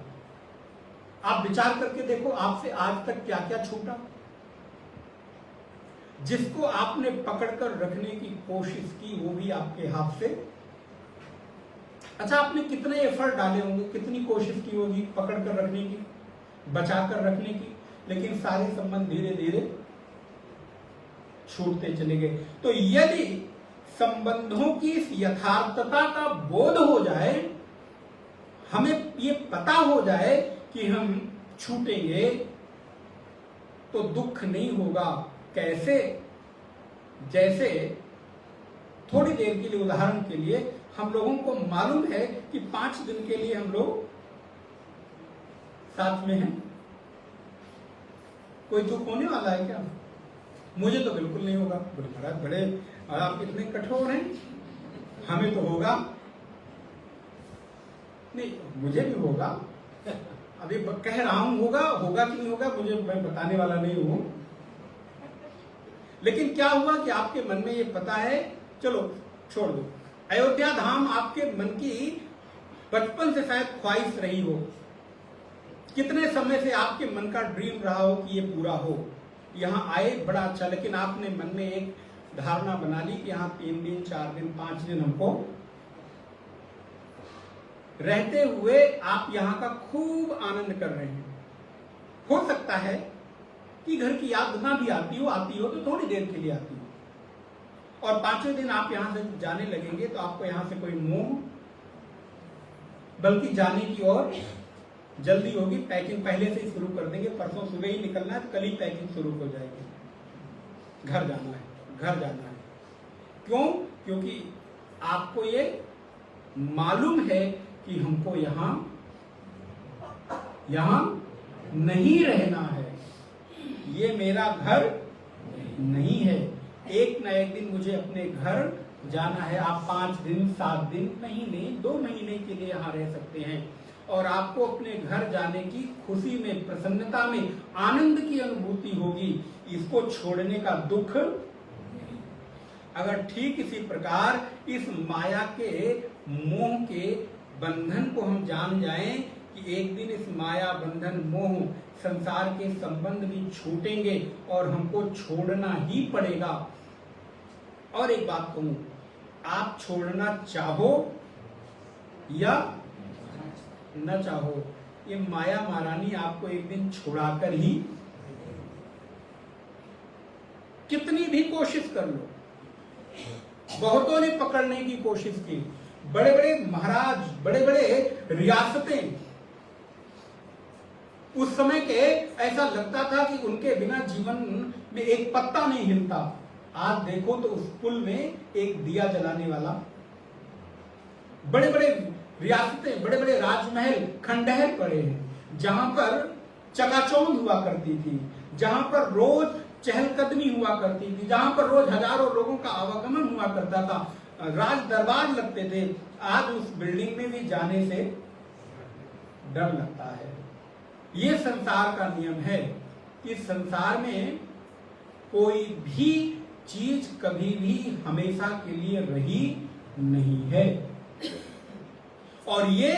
आप विचार करके देखो, आपसे आज तक क्या क्या छूटा। जिसको आपने पकड़कर रखने की कोशिश की वो भी आपके हाथ से, अच्छा आपने कितने एफर्ट डाले होंगे, कितनी कोशिश की होगी पकड़कर रखने की, बचाकर रखने की, लेकिन सारे संबंध धीरे धीरे छूटते चले गए। तो यदि संबंधों की इस यथार्थता का बोध हो जाए, हमें ये पता हो जाए कि हम छूटेंगे, तो दुख नहीं होगा। कैसे? जैसे थोड़ी देर के लिए, उदाहरण के लिए, हम लोगों को मालूम है कि 5 दिन के लिए हम लोग साथ में हैं। कोई दुख होने वाला है क्या? मुझे तो बिल्कुल नहीं होगा। बोले महाराज बड़े आप इतने कठोर हैं, हमें तो होगा। नहीं, मुझे भी होगा। अभी कह रहा हूं होगा, होगा कि नहीं होगा मुझे, मैं बताने वाला नहीं हूं। लेकिन क्या हुआ कि आपके मन में ये पता है, चलो छोड़ दो। अयोध्या धाम आपके मन की बचपन से शायद ख्वाहिश रही हो, कितने समय से आपके मन का ड्रीम रहा हो कि ये पूरा हो। यहाँ आए बड़ा अच्छा, लेकिन आपने मन में एक धारणा बना ली कि यहाँ 3 दिन 4 दिन 5 दिन हमको रहते हुए आप यहाँ का खूब आनंद कर रहे हैं। हो सकता है कि घर की याद ना भी आती हो तो थोड़ी देर के लिए आती हो, और 5वें दिन आप यहाँ से जाने लगेंगे तो आपको यहाँ से कोई मोह, बल्कि जाने की ओर जल्दी होगी। पैकिंग पहले से ही शुरू कर देंगे, परसों सुबह ही निकलना है तो कल ही पैकिंग शुरू हो जाएगी। घर जाना है, घर जाना है। क्यों? क्योंकि आपको ये मालूम है कि हमको यहाँ नहीं रहना है, ये मेरा घर नहीं है। एक न एक दिन मुझे अपने घर जाना है। आप 5 दिन 7 दिन, महीने 2 महीने के लिए यहाँ रह सकते हैं, और आपको अपने घर जाने की खुशी में, प्रसन्नता में, आनंद की अनुभूति होगी। इसको छोड़ने का दुख। अगर ठीक इसी प्रकार इस माया के मोह के बंधन को हम जान जाएं कि एक दिन इस माया बंधन मोह संसार के संबंध भी छूटेंगे और हमको छोड़ना ही पड़ेगा। और एक बात कहूं, आप छोड़ना चाहो या न चाहो, ये माया महारानी आपको एक दिन छुड़ाकर ही, कितनी भी कोशिश कर लो। बहुतों ने पकड़ने की कोशिश की, बड़े बड़े महाराज, बड़े बड़े रियासतें, उस समय के ऐसा लगता था कि उनके बिना जीवन में एक पत्ता नहीं हिलता। आज देखो तो उस पुल में एक दिया जलाने वाला, बड़े बड़े रियासतें, बड़े बड़े राजमहल खंडहर पड़े हैं, जहां पर चकाचौंध हुआ करती थी, जहां पर रोज चहलकदमी हुआ करती थी, जहां पर रोज हजारों लोगों का आवागमन हुआ करता था, राज दरबार लगते थे। आज उस बिल्डिंग में भी जाने से डर लगता है। ये संसार का नियम है कि संसार में कोई भी चीज कभी भी हमेशा के लिए रही नहीं है। और ये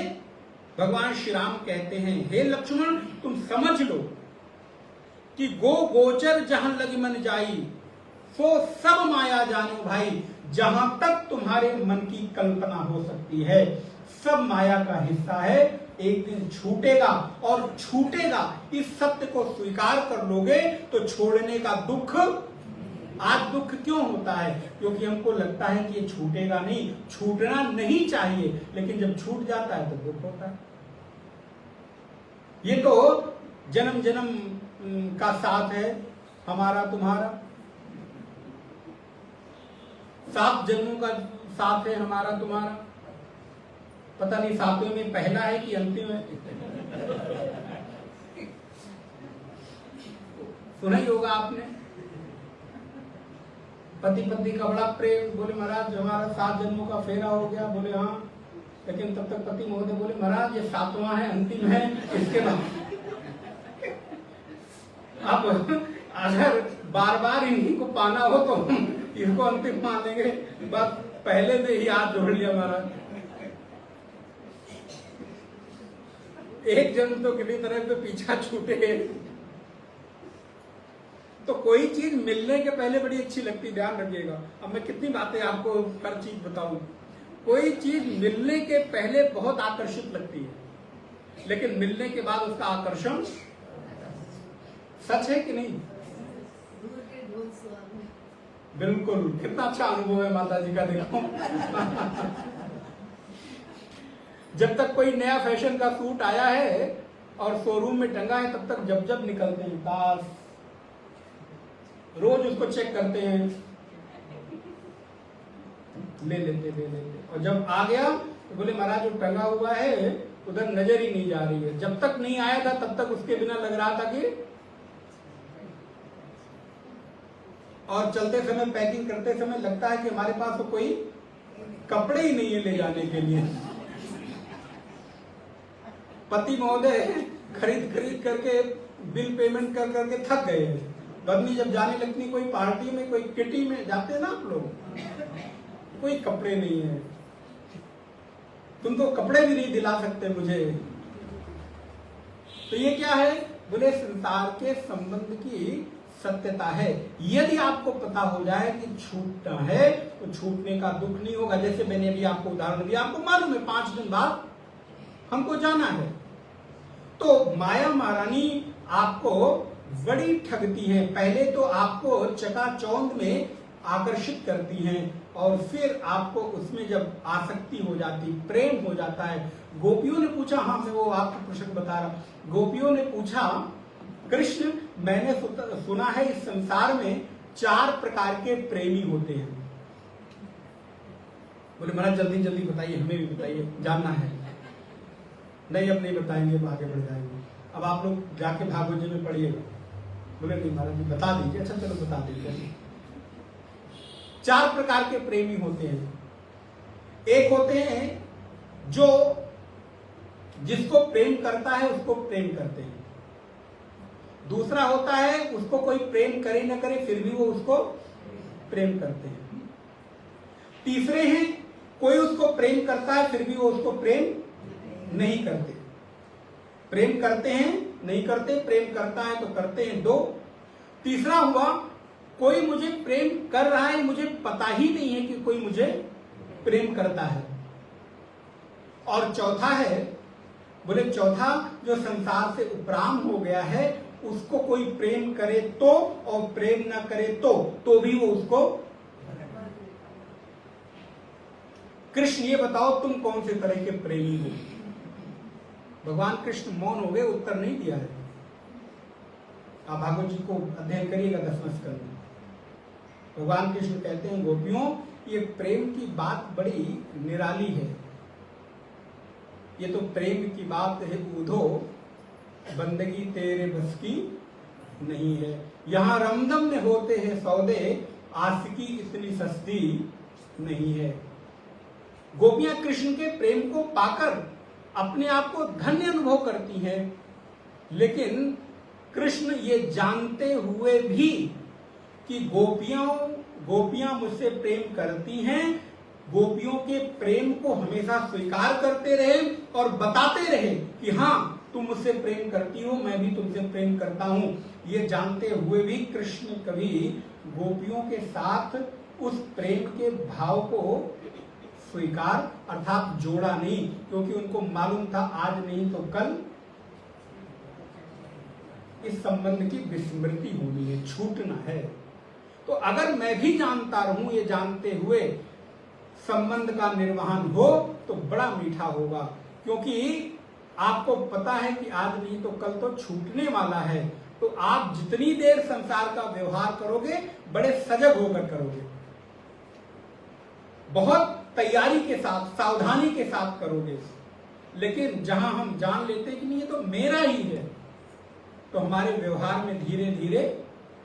भगवान श्री राम कहते हैं, हे लक्ष्मण तुम समझ लो कि गो गोचर जहां लग मन जाई, सो सब माया जानो भाई। जहां तक तुम्हारे मन की कल्पना हो सकती है, सब माया का हिस्सा है। एक दिन छूटेगा, और छूटेगा इस सत्य को स्वीकार कर लोगे तो छोड़ने का दुख। आज दुख क्यों होता है? क्योंकि हमको लगता है कि ये छूटेगा नहीं, छूटना नहीं चाहिए, लेकिन जब छूट जाता है तो दुख होता है। ये तो जन्म जन्म का साथ है हमारा तुम्हारा, 7 जन्मों का साथ है हमारा तुम्हारा। पता नहीं 7वें में पहला है कि अंतिम है। सुना ही होगा आपने, पति पत्नी का बड़ा प्रेम। बोले महाराज हमारा 7 जन्मों का फेरा हो गया। बोले हाँ, लेकिन तब तक पति महोदय बोले महाराज ये 7वां है, अंतिम है, इसके बाद आप अगर बार बार इन्हीं को पाना हो तो इसको अंतिम मान लेंगे। बस पहले से ही हाथ जोड़ लिया महाराज। एक जन्म तो किसी तरह से पीछा छूटे। तो कोई चीज मिलने के पहले बड़ी अच्छी लगती, ध्यान रखिएगा। अब मैं कितनी बातें आपको हर चीज बताऊं। कोई चीज मिलने के पहले बहुत आकर्षित लगती है, लेकिन मिलने के बाद उसका आकर्षण, सच है कि नहीं? बिल्कुल, कितना अच्छा अनुभव है माता जी का, देखो। जब तक कोई नया फैशन का सूट आया है और शोरूम में टंगा है, तब तक जब जब निकलते हैं दास, रोज उसको चेक करते हैं, ले लेते। और जब आ गया तो बोले महाराज जो टंगा हुआ है उधर नजर ही नहीं जा रही है। जब तक नहीं आया था तब तक उसके बिना लग रहा था कि, और चलते समय पैकिंग करते समय लगता है कि हमारे पास तो कोई कपड़े ही नहीं है ले जाने के लिए। पति महोदय खरीद करके बिल पेमेंट कर करके थक गए हैं। बदनी जब जाने लगती, कोई पार्टी में कोई किटी में जाते ना आप लोग, कोई कपड़े नहीं है, तुम तो कपड़े भी नहीं दिला सकते मुझे। तो ये क्या है? बोले संसार के संबंध की सत्यता है। यदि आपको पता हो जाए कि छूटना है तो छूटने का दुख नहीं होगा। जैसे मैंने अभी आपको उदाहरण दिया, आपको मालूम है 5 दिन बाद हमको जाना है, तो माया महारानी आपको बड़ी ठगती है। पहले तो आपको चकाचौंध में आकर्षित करती हैं और फिर आपको उसमें जब आसक्ति हो जाती, प्रेम हो जाता है। गोपियों ने पूछा, हाँ मैं वो आपको प्रश्न बता रहा, गोपियों ने पूछा कृष्ण मैंने सुना है इस संसार में 4 प्रकार के प्रेमी होते हैं। बोले महाराज जल्दी जल्दी बताइए, हमें भी बताइए, जानना है। नहीं अब नहीं बताएंगे, अब आगे बढ़ जाएंगे, अब आप लोग जाके भागवत जी में पढ़िएगा। बोले नहीं महाराज जी बता दीजिए। अच्छा चलो बता दीजिए। 4 प्रकार के प्रेमी होते हैं। एक होते हैं जो जिसको प्रेम करता है उसको प्रेम करते हैं। दूसरा होता है उसको कोई प्रेम करे न करे फिर भी वो उसको प्रेम करते हैं। तीसरे हैं कोई उसको प्रेम करता है फिर भी वो उसको प्रेम नहीं करते। प्रेम करते हैं नहीं करते, प्रेम करता है तो करते हैं 2। तीसरा हुआ कोई मुझे प्रेम कर रहा है, मुझे पता ही नहीं है कि कोई मुझे प्रेम करता है। और चौथा है, बोले चौथा जो संसार से उपराम हो गया है, उसको कोई प्रेम करे तो और प्रेम ना करे तो भी वो उसको। कृष्ण ये बताओ तुम कौन से तरह के प्रेमी हो? भगवान कृष्ण मौन हो गए, उत्तर नहीं दिया है। आप भागवत जी को अध्ययन करिएगा 10वें स्कंद में। भगवान कृष्ण कहते हैं गोपियों ये प्रेम की बात बड़ी निराली है, ये तो प्रेम की बात है ऊधो, बंदगी तेरे बस की नहीं है। यहाँ रमदम में होते हैं सौदे, आशिकी इतनी सस्ती नहीं है। गोपियां कृष्ण के प्रेम को पाकर अपने आप को धन्य अनुभव करती हैं, लेकिन कृष्ण ये जानते हुए भी कि गोपियां मुझसे प्रेम करती हैं, गोपियों के प्रेम को हमेशा स्वीकार करते रहे और बताते रहे कि हाँ तुम मुझसे प्रेम करती हो, मैं भी तुमसे प्रेम करता हूं। ये जानते हुए भी कृष्ण कभी गोपियों के साथ उस प्रेम के भाव को स्वीकार अर्थात जोड़ा नहीं, क्योंकि उनको मालूम था आज नहीं तो कल इस संबंध की विस्मृति होनी है, छूटना है। तो अगर मैं भी जानता रहूं, ये जानते हुए संबंध का निर्वहन हो तो बड़ा मीठा होगा, क्योंकि आपको पता है कि आज नहीं तो कल तो छूटने वाला है। तो आप जितनी देर संसार का व्यवहार करोगे बड़े सजग होकर करोगे, बहुत तैयारी के साथ सावधानी के साथ करोगे। लेकिन जहां हम जान लेते कि नहीं ये तो मेरा ही है, तो हमारे व्यवहार में धीरे धीरे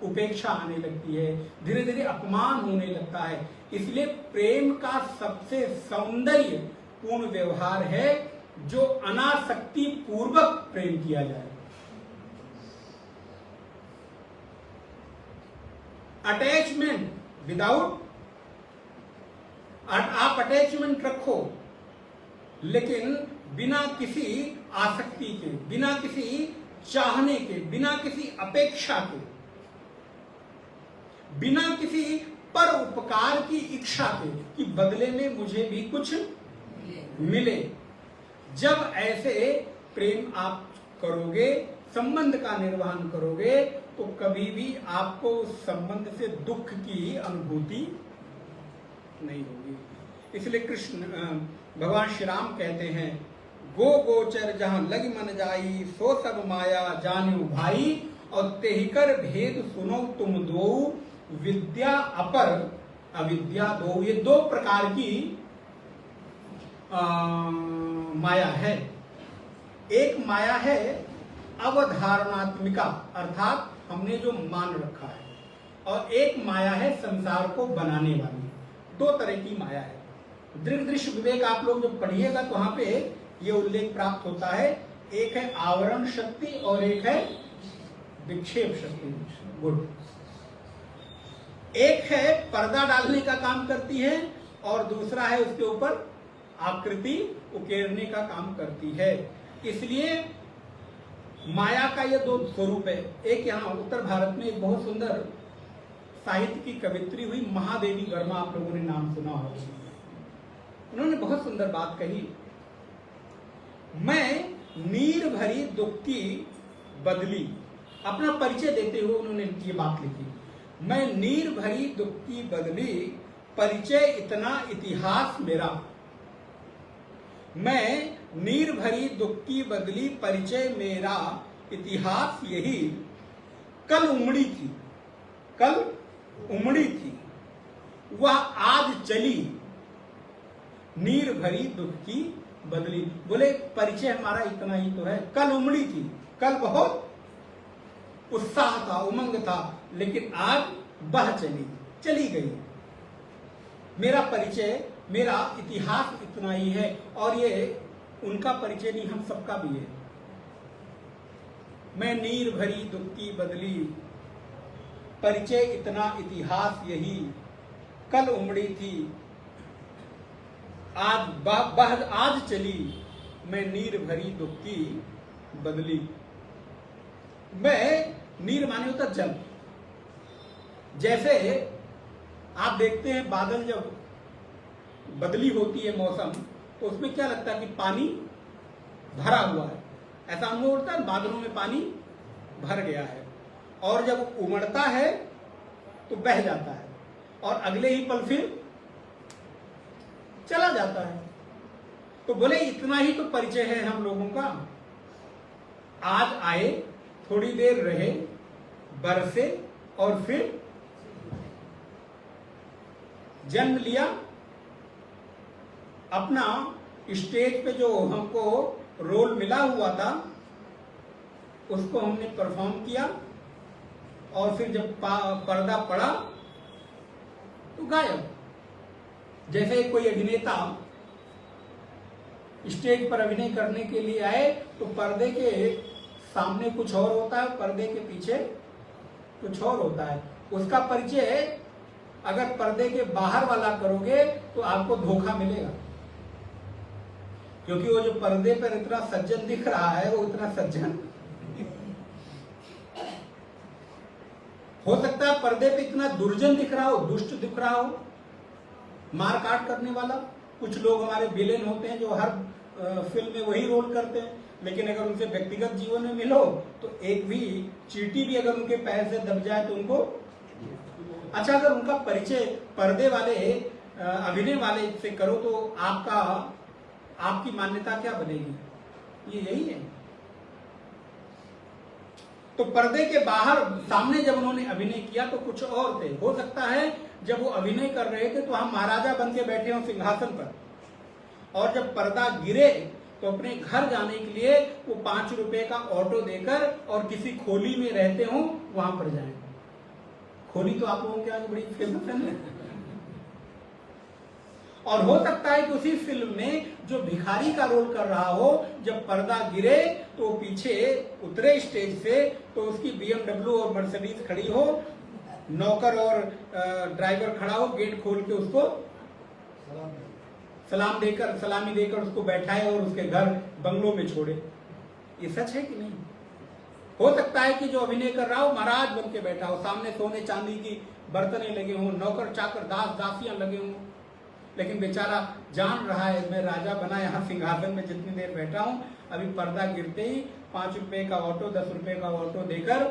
उपेक्षा आने लगती है, धीरे धीरे अपमान होने लगता है। इसलिए प्रेम का सबसे सौंदर्य पूर्ण व्यवहार है जो अनासक्ति पूर्वक प्रेम किया जाए। अटैचमेंट विदाउट, आप अटैचमेंट रखो लेकिन बिना किसी आसक्ति के, बिना किसी चाहने के, बिना किसी अपेक्षा के, बिना किसी पर उपकार की इच्छा के कि बदले में मुझे भी कुछ मिले। जब ऐसे प्रेम आप करोगे, संबंध का निर्वहन करोगे, तो कभी भी आपको उस संबंध से दुख की अनुभूति नहीं होगी। इसलिए कृष्ण भगवान श्री राम कहते हैं, गो गोचर जहां लग मन जाई, सो सब माया जान्यो भाई, और तेहिकर भेद सुनो तुम दो, विद्या अपर अविद्या दो। ये दो प्रकार की माया है। एक माया है अवधारणात्मिका, अर्थात हमने जो मान रखा है, और एक माया है संसार को बनाने वाली। दो तरह की माया है। दृढ़ दृश्य विवेक आप लोग जब पढ़िएगा तो वहां पे ये उल्लेख प्राप्त होता है। एक है आवरण शक्ति और एक है विक्षेप शक्ति। गुड। एक है पर्दा डालने का काम करती है और दूसरा है उसके ऊपर आकृति उकेरने का काम करती है। इसलिए माया का ये दो स्वरूप है। एक यहाँ उत्तर भारत में एक बहुत सुंदर साहित्य की कवित्री हुई महादेवी वर्मा, आप लोगों ने नाम सुना होगा। उन्होंने बहुत सुंदर बात कही। मैं नीर भरी दुख की बदली, अपना परिचय देते हुए उन्होंने ये बात लिखी। मैं नीर भरी दुख की बदली, परिचय इतना इतिहास मेरा। मैं नीर भरी दुख की बदली, परिचय मेरा, इतिहास यही। कल उमड़ी थी, कल उमड़ी थी, वह आज चली, नीर भरी दुख की बदली। बोले परिचय हमारा इतना ही तो है। कल उमड़ी थी, कल बहुत उत्साह था, उमंग था, लेकिन आज बह चली, चली गई। मेरा परिचय, मेरा इतिहास इतना ही है। और ये उनका परिचय नहीं, हम सबका भी है। मैं नीर भरी दुख की बदली, परिचय इतना इतिहास यही। कल उमड़ी थी, आज चली, मैं नीर भरी दुख की बदली। मैं, नीर माने होता जल। जैसे आप देखते हैं बादल जब बदली होती है मौसम, तो उसमें क्या लगता है कि पानी भरा हुआ है, ऐसा अनुभव होता है। बादलों में पानी भर गया है, और जब उमड़ता है तो बह जाता है, और अगले ही पल फिर चला जाता है। तो बोले इतना ही तो परिचय है हम लोगों का। आज आए, थोड़ी देर रहे, बरसे, और फिर जन्म लिया। अपना स्टेज पे जो हमको रोल मिला हुआ था उसको हमने परफॉर्म किया, और फिर जब पर्दा पड़ा तो गायब। जैसे कोई अभिनेता स्टेज पर अभिनय करने के लिए आए तो पर्दे के सामने कुछ और होता है, पर्दे के पीछे कुछ और होता है। उसका परिचय अगर पर्दे के बाहर वाला करोगे तो आपको धोखा मिलेगा, क्योंकि वो जो पर्दे पर इतना सज्जन दिख रहा है वो इतना सज्जन हो सकता है पर्दे पे इतना दुर्जन दिख रहा हो, दुष्ट दिख रहा हो, मार काट करने वाला। कुछ लोग हमारे विलेन होते हैं जो हर फिल्म में वही रोल करते हैं, लेकिन अगर उनसे व्यक्तिगत जीवन में मिलो तो एक भी चींटी भी अगर उनके पैर से दब जाए तो उनको अच्छा। अगर उनका परिचय पर्दे वाले अभिनय वाले से करो तो आपकी मान्यता क्या बनेगी? ये यही है। तो पर्दे के बाहर सामने जब उन्होंने अभिनय किया तो कुछ और थे। हो सकता है जब वो अभिनय कर रहे थे तो हम महाराजा बन के बैठे हों सिंहासन पर, और जब पर्दा गिरे तो अपने घर जाने के लिए वो 5 रुपए का ऑटो देकर और किसी खोली में रहते हो वहां पर जाएं। खोली तो आप लोगों के यहाँ बड़ी फेमस है। और हो सकता है कि उसी फिल्म में जो भिखारी का रोल कर रहा हो, जब पर्दा गिरे तो पीछे उतरे स्टेज से तो उसकी BMW और मर्सिडीज खड़ी हो, नौकर और ड्राइवर खड़ा हो, गेट खोल के उसको सलामी देकर उसको बैठाए और उसके घर बंगलों में छोड़े। ये सच है कि नहीं? हो सकता है कि जो अभिनय कर रहा हो महाराज बन के बैठा हो, सामने सोने चांदी की बर्तनें लगे हों, नौकर चाकर दास दासियां लगे हों, लेकिन बेचारा जान रहा है मैं राजा बना यहाँ सिंहासन में जितनी देर बैठा हूं, अभी पर्दा गिरते ही 5 रुपए का ऑटो 10 रुपए का ऑटो देकर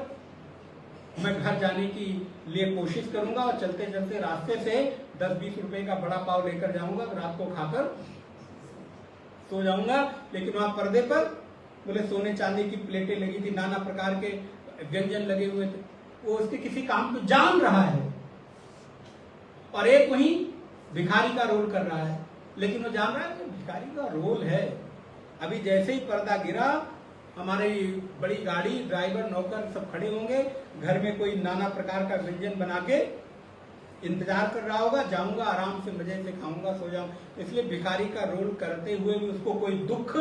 मैं घर जाने की लिए कोशिश करूंगा और चलते चलते रास्ते से 10-20 रुपए का बड़ा पाव लेकर जाऊंगा, रात को खाकर सो जाऊंगा। लेकिन वहां पर्दे पर बोले सोने चांदी की प्लेटें लगी थी, नाना प्रकार के व्यंजन लगे हुए थे। वो उसके किसी काम को जान रहा है और एक वहीं भिखारी का रोल कर रहा है, लेकिन वो जान रहा है कि भिखारी का रोल है। अभी जैसे ही पर्दा गिरा, हमारी बड़ी गाड़ी, ड्राइवर, नौकर सब खड़े होंगे, घर में कोई नाना प्रकार का व्यंजन बना के इंतजार कर रहा होगा, जाऊंगा आराम से मजे से खाऊंगा, सो जाऊंगा। इसलिए भिखारी का रोल करते हुए भी उसको कोई दुख,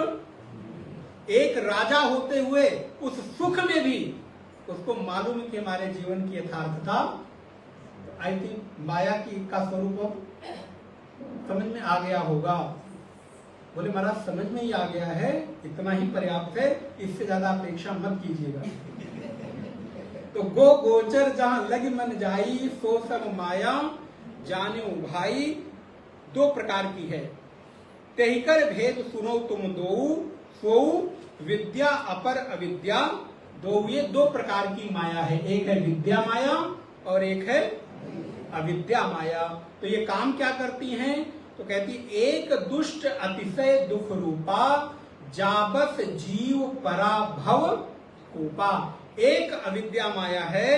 एक राजा होते हुए उस सुख में भी उसको मालूम है कि हमारे जीवन की यथार्थता। आई थिंक माया की का स्वरूप समझ में आ गया होगा। बोले महाराज समझ में ही आ गया है, इतना ही पर्याप्त है, इससे ज्यादा अपेक्षा मत कीजिएगा। तो गो गोचर जहां लग मन जाई, सो सब माया जान्यो भाई। दो प्रकार की है, तेहिकर भेद सुनो तुम दो, सो विद्या अपर अविद्या। ये दो प्रकार की माया है, एक है विद्या माया और एक है अविद्या माया। तो ये काम क्या करती हैं? तो कहती एक दुष्ट अतिशय दुख रूपा, जाबस जीव पराभव कूपा। एक अविद्या माया है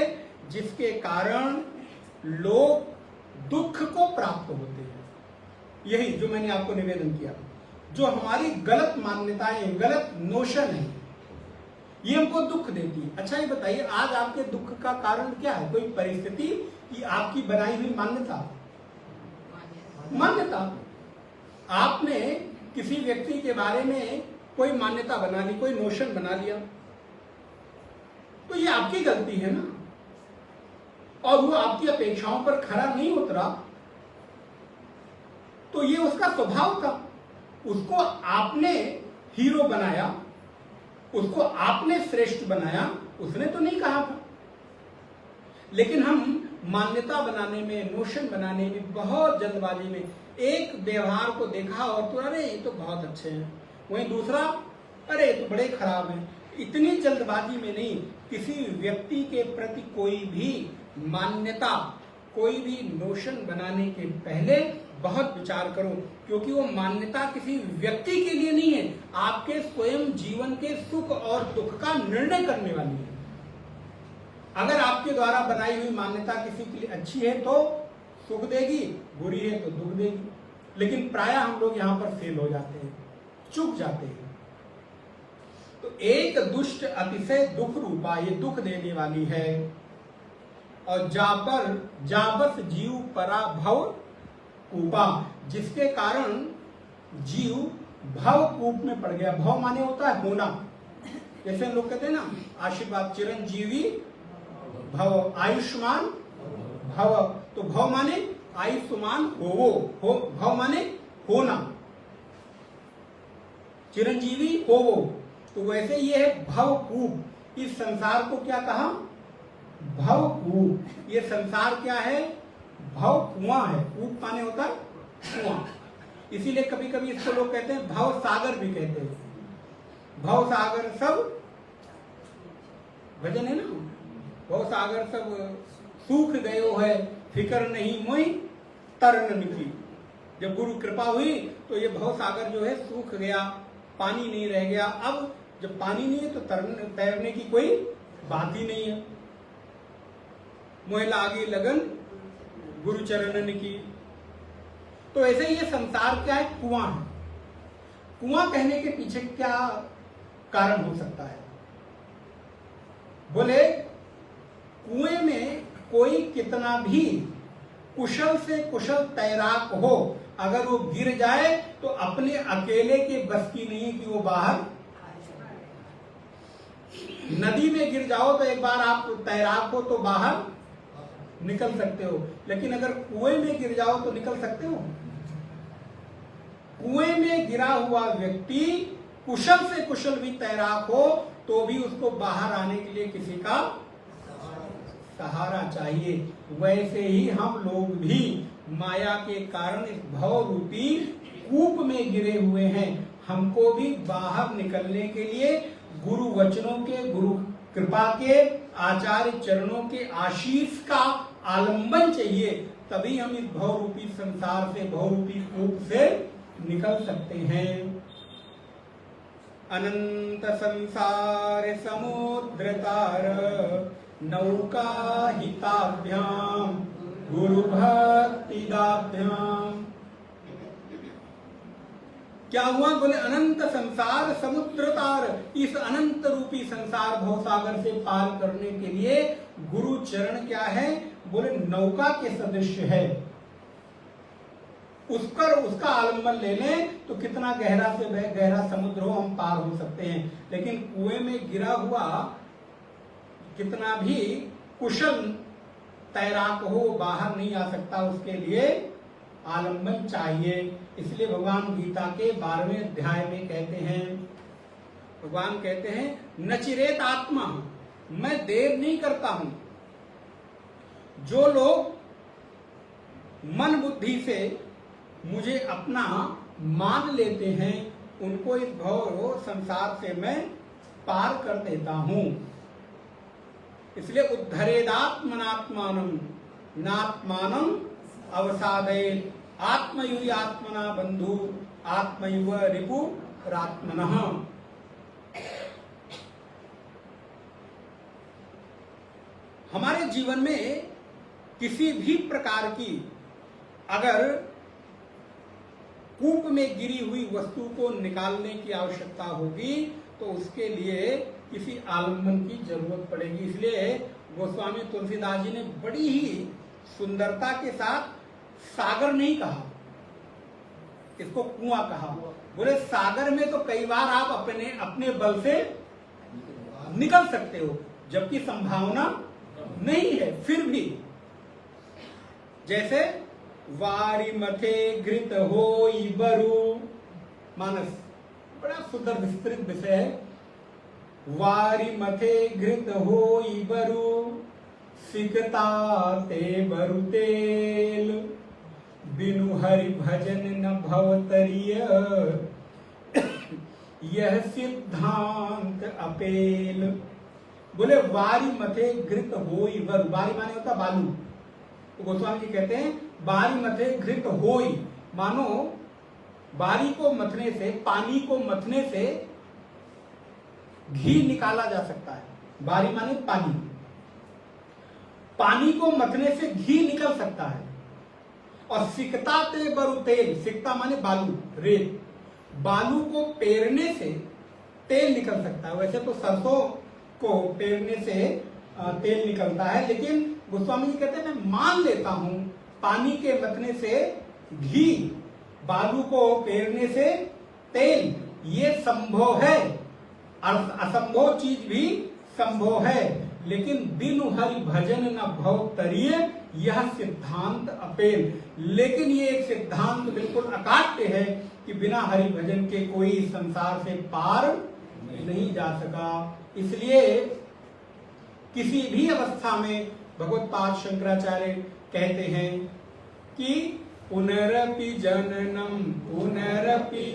जिसके कारण लोग दुख को प्राप्त होते हैं। यही जो मैंने आपको निवेदन किया, जो हमारी गलत मान्यताएं, गलत नोशन है, ये हमको दुख देती है। अच्छा ये बताइए, आज आपके दुख का कारण क्या है? कोई परिस्थिति कि आपकी बनाई हुई मान्यता आपने किसी व्यक्ति के बारे में कोई मान्यता बना ली, कोई नोशन बना लिया, तो ये आपकी गलती है ना। और वो आपकी अपेक्षाओं पर खरा नहीं उतरा, तो ये उसका स्वभाव था। उसको आपने हीरो बनाया, उसको आपने श्रेष्ठ बनाया, उसने तो नहीं कहा था। लेकिन हम मान्यता बनाने में, नोशन बनाने में बहुत जल्दबाजी में, एक व्यवहार को देखा और तो अरे ये तो बहुत अच्छे हैं, वहीं दूसरा अरे ये तो बड़े खराब हैं। इतनी जल्दबाजी में नहीं, किसी व्यक्ति के प्रति कोई भी मान्यता, कोई भी नोशन बनाने के पहले बहुत विचार करो, क्योंकि वो मान्यता किसी व्यक्ति के लिए नहीं है, आपके स्वयं जीवन के सुख और दुख का निर्णय करने वाली है। अगर आपके द्वारा बनाई हुई मान्यता किसी के लिए अच्छी है तो सुख देगी, बुरी है तो दुख देगी। लेकिन प्रायः हम लोग यहां पर फेल हो जाते हैं, चूक जाते हैं। तो एक दुष्ट अतिशय दुख रूपा, ये दुख देने वाली है। और जाबस जीव पराभव कूपा, जिसके कारण जीव भव कूप में पड़ गया। भव माने होता है होना, जैसे हम लोग कहते हैं ना आशीर्वाद, चिरंजीवी भव, आयुष्मान भव। तो भव माने आयुष्मान होवो, भव माने होना, चिरंजीवी होवो। तो वैसे ये है भवकूप। इस संसार को क्या कहा? भवकूप। ये संसार क्या है? भव कुआं है। कूप माने होता है कुआं। इसीलिए कभी कभी इसको लोग कहते हैं भव सागर भी कहते हैं। भव सागर सब भजन है ना, भव सागर सब सूख गयो है, फिक्र नहीं मोई तरन की। जब गुरु कृपा हुई तो ये भव सागर जो है सूख गया, पानी नहीं रह गया। अब जब पानी नहीं है तो तैरने की कोई बात ही नहीं है। मोह लागी लगन गुरु चरणन की। तो ऐसे ये संसार क्या है? कुआं है। कुआं कहने के पीछे क्या कारण हो सकता है? बोले कुएं में कोई कितना भी कुशल से कुशल तैराक हो, अगर वो गिर जाए तो अपने अकेले के बस की नहीं है कि वो बाहर। नदी में गिर जाओ तो एक बार आप तैराक हो तो बाहर निकल सकते हो, लेकिन अगर कुएं में गिर जाओ तो निकल सकते हो? कुएं में गिरा हुआ व्यक्ति कुशल से कुशल भी तैराक हो तो भी उसको बाहर आने के लिए किसी का सहारा चाहिए। वैसे ही हम लोग भी माया के कारण इस भव रूपी कूप में गिरे हुए हैं। हमको भी बाहर निकलने के लिए गुरु वचनों के, गुरु कृपा के आचार्य चरणों के आशीष का आलंबन चाहिए, तभी हम इस भवरूपी संसार से, भवरूपी कूप से निकल सकते हैं। अनंत संसार समुद्र तार नौका हिताभ्याम गुरु भक्ति दाभ्याम। क्या हुआ? बोले अनंत संसार समुद्र तार, इस अनंत रूपी संसार भवसागर से पार करने के लिए गुरु चरण क्या है? बोले नौका के सदृश है। उसका आलंबन ले लें तो कितना गहरा से गहरा समुद्र हो हम पार हो सकते हैं, लेकिन कुएं में गिरा हुआ कितना भी कुशल तैराक हो बाहर नहीं आ सकता, उसके लिए आलंबन चाहिए। इसलिए भगवान गीता के 12वें अध्याय में कहते हैं, भगवान कहते हैं नचिरेत आत्मा, मैं देर नहीं करता हूं। जो लोग मन बुद्धि से मुझे अपना मान लेते हैं उनको इस भव संसार से मैं पार कर देता हूं। इसलिए उद्धरेदात्मनात्मानं नात्मानं अवसादयेत् आत्मयुय आत्मना बंधु आत्मयुव रिपुरात्मनः। हमारे जीवन में किसी भी प्रकार की अगर कूप में गिरी हुई वस्तु को निकालने की आवश्यकता होगी तो उसके लिए किसी आलंबन की जरूरत पड़ेगी। इसलिए गोस्वामी तुलसीदास जी ने बड़ी ही सुंदरता के साथ सागर नहीं कहा, इसको कुआं कहा। बोले सागर में तो कई बार आप अपने बल से निकल सकते हो, जबकि संभावना नहीं है, फिर भी जैसे वारी मथे घृत होई बरु, मानस बड़ा सुंदर विस्तृत विषय है। वारी मथे घृत होई बरु सिकता ते बरु तेल, बिनु हरि भजन न भवतरिय यह सिद्धांत अपेल। बोले वारी मथे घृत होई बरु, वारी माने होता बालू, तो गोस्वामी जी कहते हैं बारी मथे घृत होई, मानो बारी को मथने से, पानी को मथने से घी निकाला जा सकता है। बारी माने पानी, पानी को मथने से घी निकल सकता है। और सिकता ते बरु तेल, सिकता माने बालू, रेत, बालू को पेरने से तेल निकल सकता है। वैसे तो सरसों को पेरने से तेल निकलता है, लेकिन गोस्वामी जी कहते हैं मैं मान लेता हूं पानी के मथने से घी, बालू को पेरने से तेल, ये संभव है, असंभव चीज भी संभव है। लेकिन बिनु हरि भजन न भव तरिय यह सिद्धांत अपेल। लेकिन ये एक सिद्धांत बिल्कुल अकाट्य है कि बिना हरि भजन के कोई संसार से पार नहीं जा सका। इसलिए किसी भी अवस्था में भगवत्पाद शंकराचार्य कहते हैं कि पुनरपि जननम पुनरपि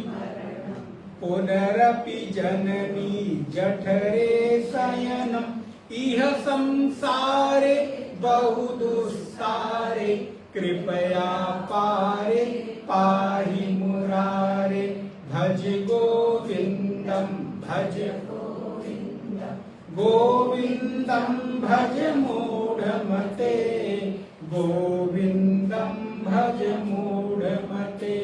पुनरपि जननी जठरे शयनम इह संसारे बहु दुस्सारे कृपया पारे पाहि मुरारे भज गोविंदम भज गोविंदम भज मूढ़मते गोविंदम भज मूढ़मते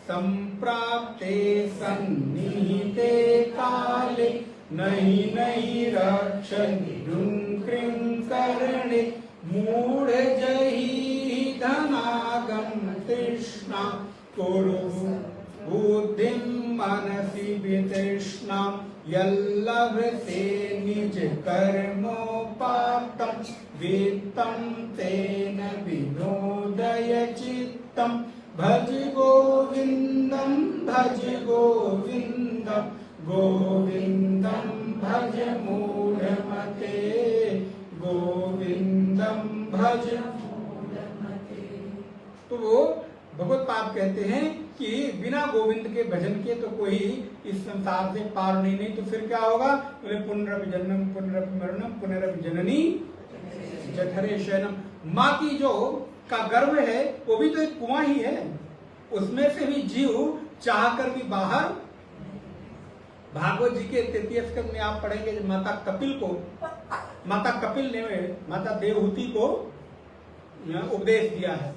संप्राप्ते सन्निहिते काले नहीं नहीं रक्षति कृं करणे मूढ़ जहि धनागम तृष्णा कुरु बुद्धिं मनसि वितृष्णा यल्लभते निज कर्मोपात्तं वित्तं तेन विनोदय चित्तं भज गोविंदम भज गोविंदम गोविंदम भज मूढ़मते गोविंदम भज मूढ़मते। तो भगवत पाद कहते हैं कि बिना गोविंद के भजन के तो कोई इस संसार से पार नहीं तो फिर क्या होगा? बोले पुनरपि जन्म पुनरपि मरणम पुनरपि जननी जठरे शयनम। माँ की जो का गर्भ है वो भी तो एक कुआं ही है, उसमें से भी जीव चाह कर भी बाहर। भागवत जी के 33 स्कंद में आप पढ़ेंगे माता कपिल ने माता देवहूति को उपदेश दिया है।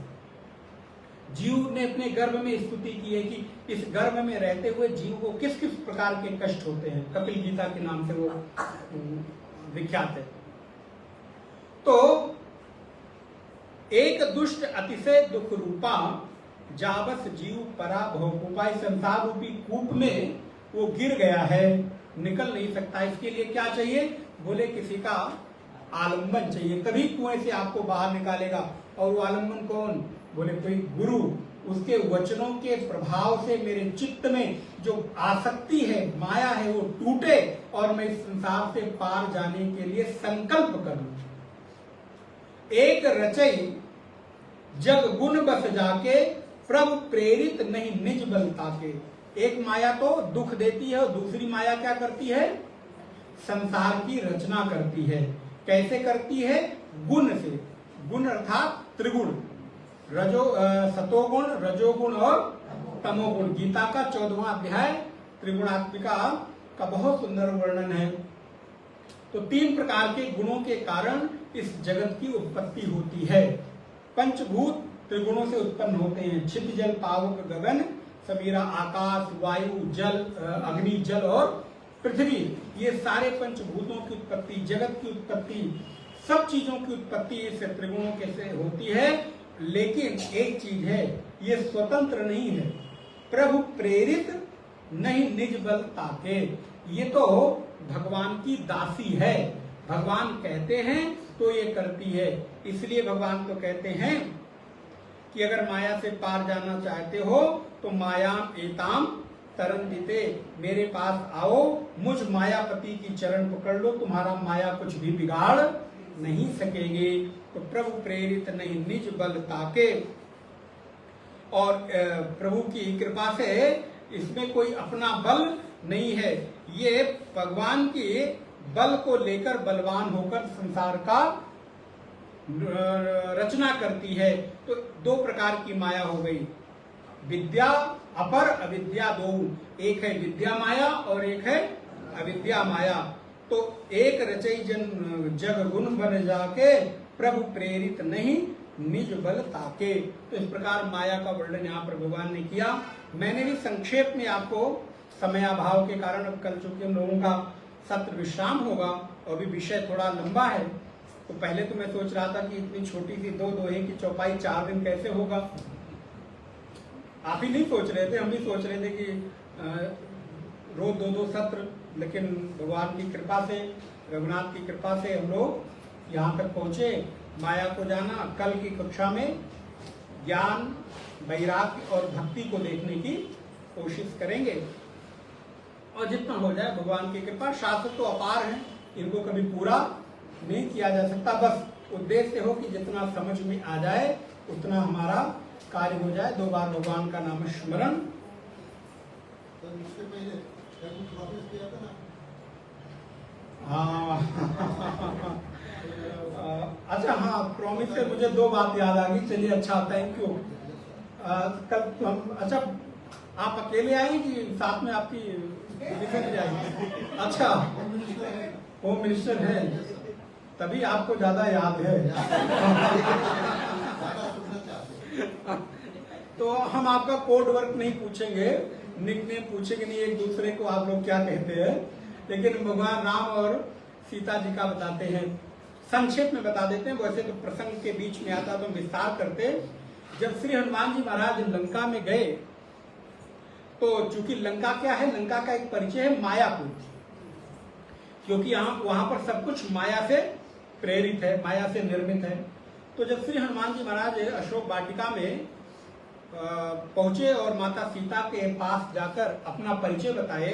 जीव ने अपने गर्भ में स्तुति की है कि इस गर्भ में रहते हुए जीव को किस किस प्रकार के कष्ट होते हैं। कपिल गीता के नाम से वो विख्यात है। तो एक दुष्ट अतिशय दुख रूपा जाबस जीव परा भवकूपा, इस संसार रूपी कूप में वो गिर गया है, निकल नहीं सकता। इसके लिए क्या चाहिए? बोले किसी का आलंबन चाहिए, तभी कुएं से आपको बाहर निकालेगा। और वो आलंबन कौन? बोले कोई गुरु। उसके वचनों के प्रभाव से मेरे चित्त में जो आसक्ति है, माया है, वो टूटे और मैं इस संसार से पार जाने के लिए संकल्प करूं। एक रचई जग गुण बस जाके प्रभु प्रेरित नहीं निज बल ताके। एक माया तो दुख देती है और दूसरी माया क्या करती है? संसार की रचना करती है। कैसे करती है? गुण से। गुण अर्थात त्रिगुण, सतोगुण, रजोगुण और तमोगुण। गीता का 14वां अध्याय त्रिगुणात्मिका का बहुत सुंदर वर्णन है। तो 3 प्रकार के गुणों के कारण इस जगत की उत्पत्ति होती है। पंचभूत त्रिगुणों से उत्पन्न होते हैं। छिद जल पावक गगन समीरा, आकाश वायु जल अग्नि जल और पृथ्वी, ये सारे पंचभूतों की उत्पत्ति, जगत की उत्पत्ति, सब चीजों की उत्पत्ति इस त्रिगुणों के से होती है। लेकिन एक चीज है, ये स्वतंत्र नहीं है। प्रभु प्रेरित नहीं निज बल ताके, ये तो भगवान की दासी है। भगवान कहते हैं तो ये करती है। इसलिए भगवान तो कहते हैं कि अगर माया से पार जाना चाहते हो तो मायाम एताम तरंदिते, मेरे पास आओ, मुझ मायापति की चरण पकड़ लो, तुम्हारा माया कुछ भी बिगाड़ नहीं सकेंगे। तो प्रभु प्रेरित नहीं निज बल ताके, और प्रभु की कृपा से इसमें कोई अपना बल नहीं है। ये भगवान के बल को लेकर बलवान होकर संसार का रचना करती है। तो 2 प्रकार की माया हो गई, विद्या अपर अविद्या 2। एक है विद्या माया और एक है अविद्या माया। तो एक रचई जग गुण बन जाके प्रभु प्रेरित नहीं निज बल ताके। तो इस प्रकार माया का वर्णन यहाँ पर भगवान ने किया। मैंने भी संक्षेप में आपको, समयाभाव के कारण अब कल चूंकि हम लोगों का सत्र विश्राम होगा और भी विषय थोड़ा लंबा है, तो पहले तो मैं सोच रहा था कि इतनी छोटी सी 2 दोहे की चौपाई 4 दिन कैसे होगा। आप ही नहीं सोच रहे थे, हम भी सोच रहे थे कि रोज 2-2 सत्र, लेकिन भगवान की कृपा से, रघुनाथ की कृपा से हम लोग यहाँ तक पहुँचे। माया को जाना। कल की कक्षा में ज्ञान, वैराग्य और भक्ति को देखने की कोशिश करेंगे, और जितना हो जाए भगवान की कृपा। शास्त्र तो अपार हैं, इनको कभी पूरा नहीं किया जा सकता। बस उद्देश्य हो कि जितना समझ में आ जाए उतना हमारा कार्य हो जाए। 2 बार भगवान का नाम स्मरण। हाँ अच्छा, हाँ, प्रॉमिस से मुझे 2 बात याद आ गई। चलिए, अच्छा, थैंक यू। कल हम, अच्छा, आप अकेले आए कि साथ में आपकी मिसेज जाएगी? अच्छा, होम मिनिस्टर है, तभी आपको ज्यादा याद है। तो हम आपका कोड वर्क नहीं पूछेंगे, निकनेम पूछेंगे नहीं, एक दूसरे को आप लोग क्या कहते हैं, लेकिन भगवान राम और सीता जी का बताते हैं। संक्षेप में बता देते हैं, वैसे तो प्रसंग के बीच में आता तो हम विस्तार करते। जब श्री हनुमान जी महाराज लंका में गए, तो चूंकि लंका क्या है, लंका का एक परिचय है मायापुर, क्योंकि वहां पर सब कुछ माया से प्रेरित है, माया से निर्मित है। तो जब श्री हनुमान जी महाराज अशोक वाटिका में पहुंचे और माता सीता के पास जाकर अपना परिचय बताए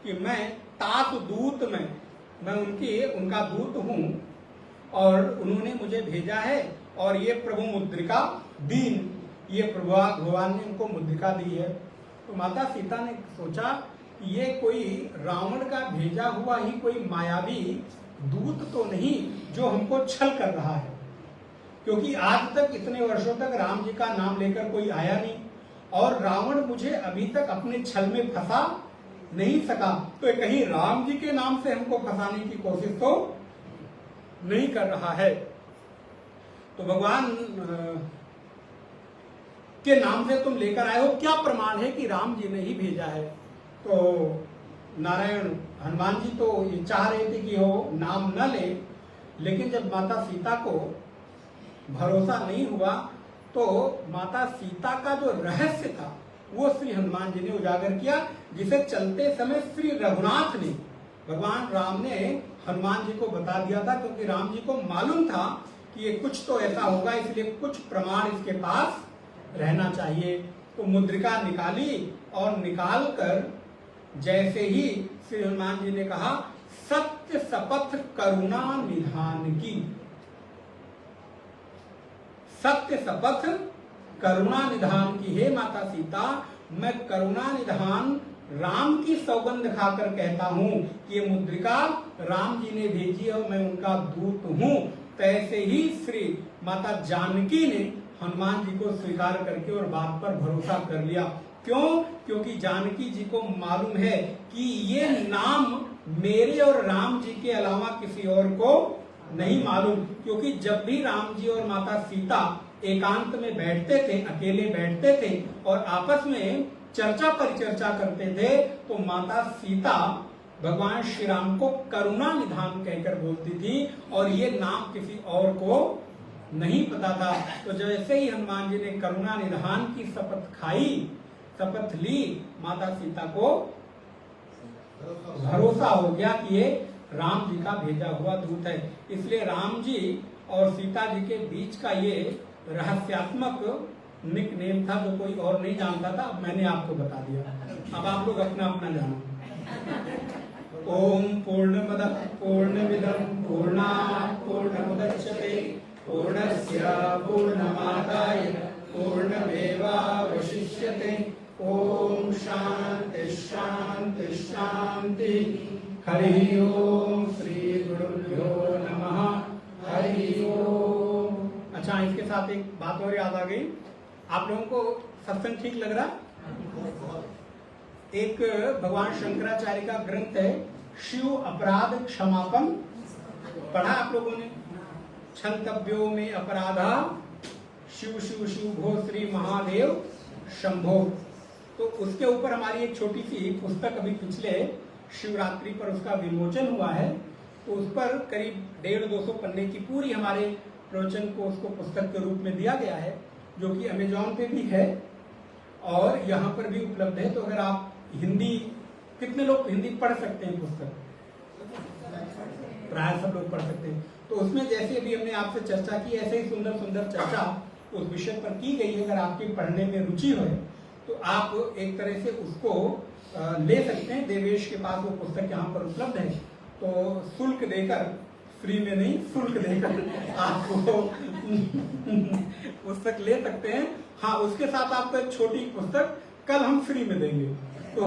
कि मैं तात दूत में, मैं उनका दूत हूं और उन्होंने मुझे भेजा है, और ये प्रभु मुद्रिका दीन, ये भगवान ने उनको मुद्रिका दी है। तो माता सीता ने सोचा कि ये कोई रावण का भेजा हुआ ही कोई मायावी दूत तो नहीं जो हमको छल कर रहा है, क्योंकि आज तक इतने वर्षों तक राम जी का नाम लेकर कोई आया नहीं और रावण मुझे अभी तक अपने छल में फंसा नहीं सका, तो कहीं राम जी के नाम से हमको फंसाने की कोशिश तो नहीं कर रहा है। तो भगवान के नाम से तुम लेकर आए हो, क्या प्रमाण है कि राम जी ने ही भेजा है? तो नारायण हनुमान जी तो ये चाह रहे थे कि वो नाम न ले, लेकिन जब माता सीता को भरोसा नहीं हुआ तो माता सीता का जो रहस्य था वो श्री हनुमान जी ने उजागर किया, जिसे चलते समय श्री रघुनाथ ने, भगवान राम ने हनुमान जी को बता दिया था, क्योंकि राम जी को मालूम था कि ये कुछ तो ऐसा होगा, इसलिए कुछ प्रमाण इसके पास रहना चाहिए। तो मुद्रिका निकाली और निकाल कर जैसे ही श्री हनुमान जी ने कहा, सत्य शपथ करुणा निधान की, सत्य शपथ करुणा निधान की, हे माता सीता मैं करुणा निधान राम की सौगंध खाकर कहता हूं कि ये मुद्रिका राम जी ने भेजी और मैं उनका दूत हूं। तैसे ही श्री माता जानकी ने हनुमान जी को स्वीकार करके और बात पर भरोसा कर लिया। क्यों? क्योंकि जानकी जी को मालूम है कि ये नाम मेरे और राम जी के अलावा किसी और को नहीं मालूम, क्योंकि जब भी राम जी और माता सीता एकांत में बैठते थे, अकेले बैठते थे और आपस में चर्चा परिचर्चा करते थे, तो माता सीता भगवान श्री राम को करुणा निधान कहकर बोलती थी और ये नाम किसी और को नहीं पता था। तो जैसे ही हनुमान जी ने करुणा निधान की शपथ खाई, शपथ ली, माता सीता को भरोसा हो गया कि ये राम जी का भेजा हुआ दूत है। इसलिए राम जी और सीता जी के बीच का ये रहस्यात्मक निक नेम था जो कोई और नहीं जानता था, अब मैंने आपको बता दिया। अब आप लोग अपना अपना जानो। ओम पूर्णमदः पूर्णमिदं पूर्णात् पूर्णमुदच्यते पूर्णस्य पूर्णमादाय पूर्णमेवावशिष्यते। ओम शांति शांति शांति। हरि ओम। श्री गुरुभ्यो नमः। हरि ओम। अच्छा, इसके साथ एक बात और याद आ गई। आप लोगों को सत्संग ठीक लग रहा? एक भगवान शंकराचार्य का ग्रंथ है शिव अपराध क्षमापन, पढ़ा आप लोगों ने? क्षंतव्यो में अपराधा शिव शिव शिव भो श्री महादेव शंभो। तो उसके ऊपर हमारी एक छोटी सी पुस्तक अभी पिछले शिवरात्रि पर उसका विमोचन हुआ है। तो उस पर करीब 150-200 पन्ने की पूरी हमारे प्रवचन को उसको पुस्तक के रूप में दिया गया है, जो कि अमेजॉन पे भी है और यहाँ पर भी उपलब्ध है। तो अगर आप हिंदी, कितने लोग हिंदी पढ़ सकते हैं पुस्तक? प्राय सब लोग पढ़ सकते हैं। तो उसमें जैसे अभी हमने आपसे चर्चा की, ऐसे ही सुंदर सुंदर चर्चा उस विषय पर की गई है। अगर आपकी पढ़ने में रुचि हो तो आप एक तरह से उसको ले सकते हैं। देवेश के पास वो पुस्तक यहाँ पर उपलब्ध है। तो शुल्क देकर, फ्री में नहीं, शुल्क देकर आपको पुस्तक ले सकते हैं। हाँ, उसके साथ आपको एक छोटी पुस्तक कल हम फ्री में देंगे। तो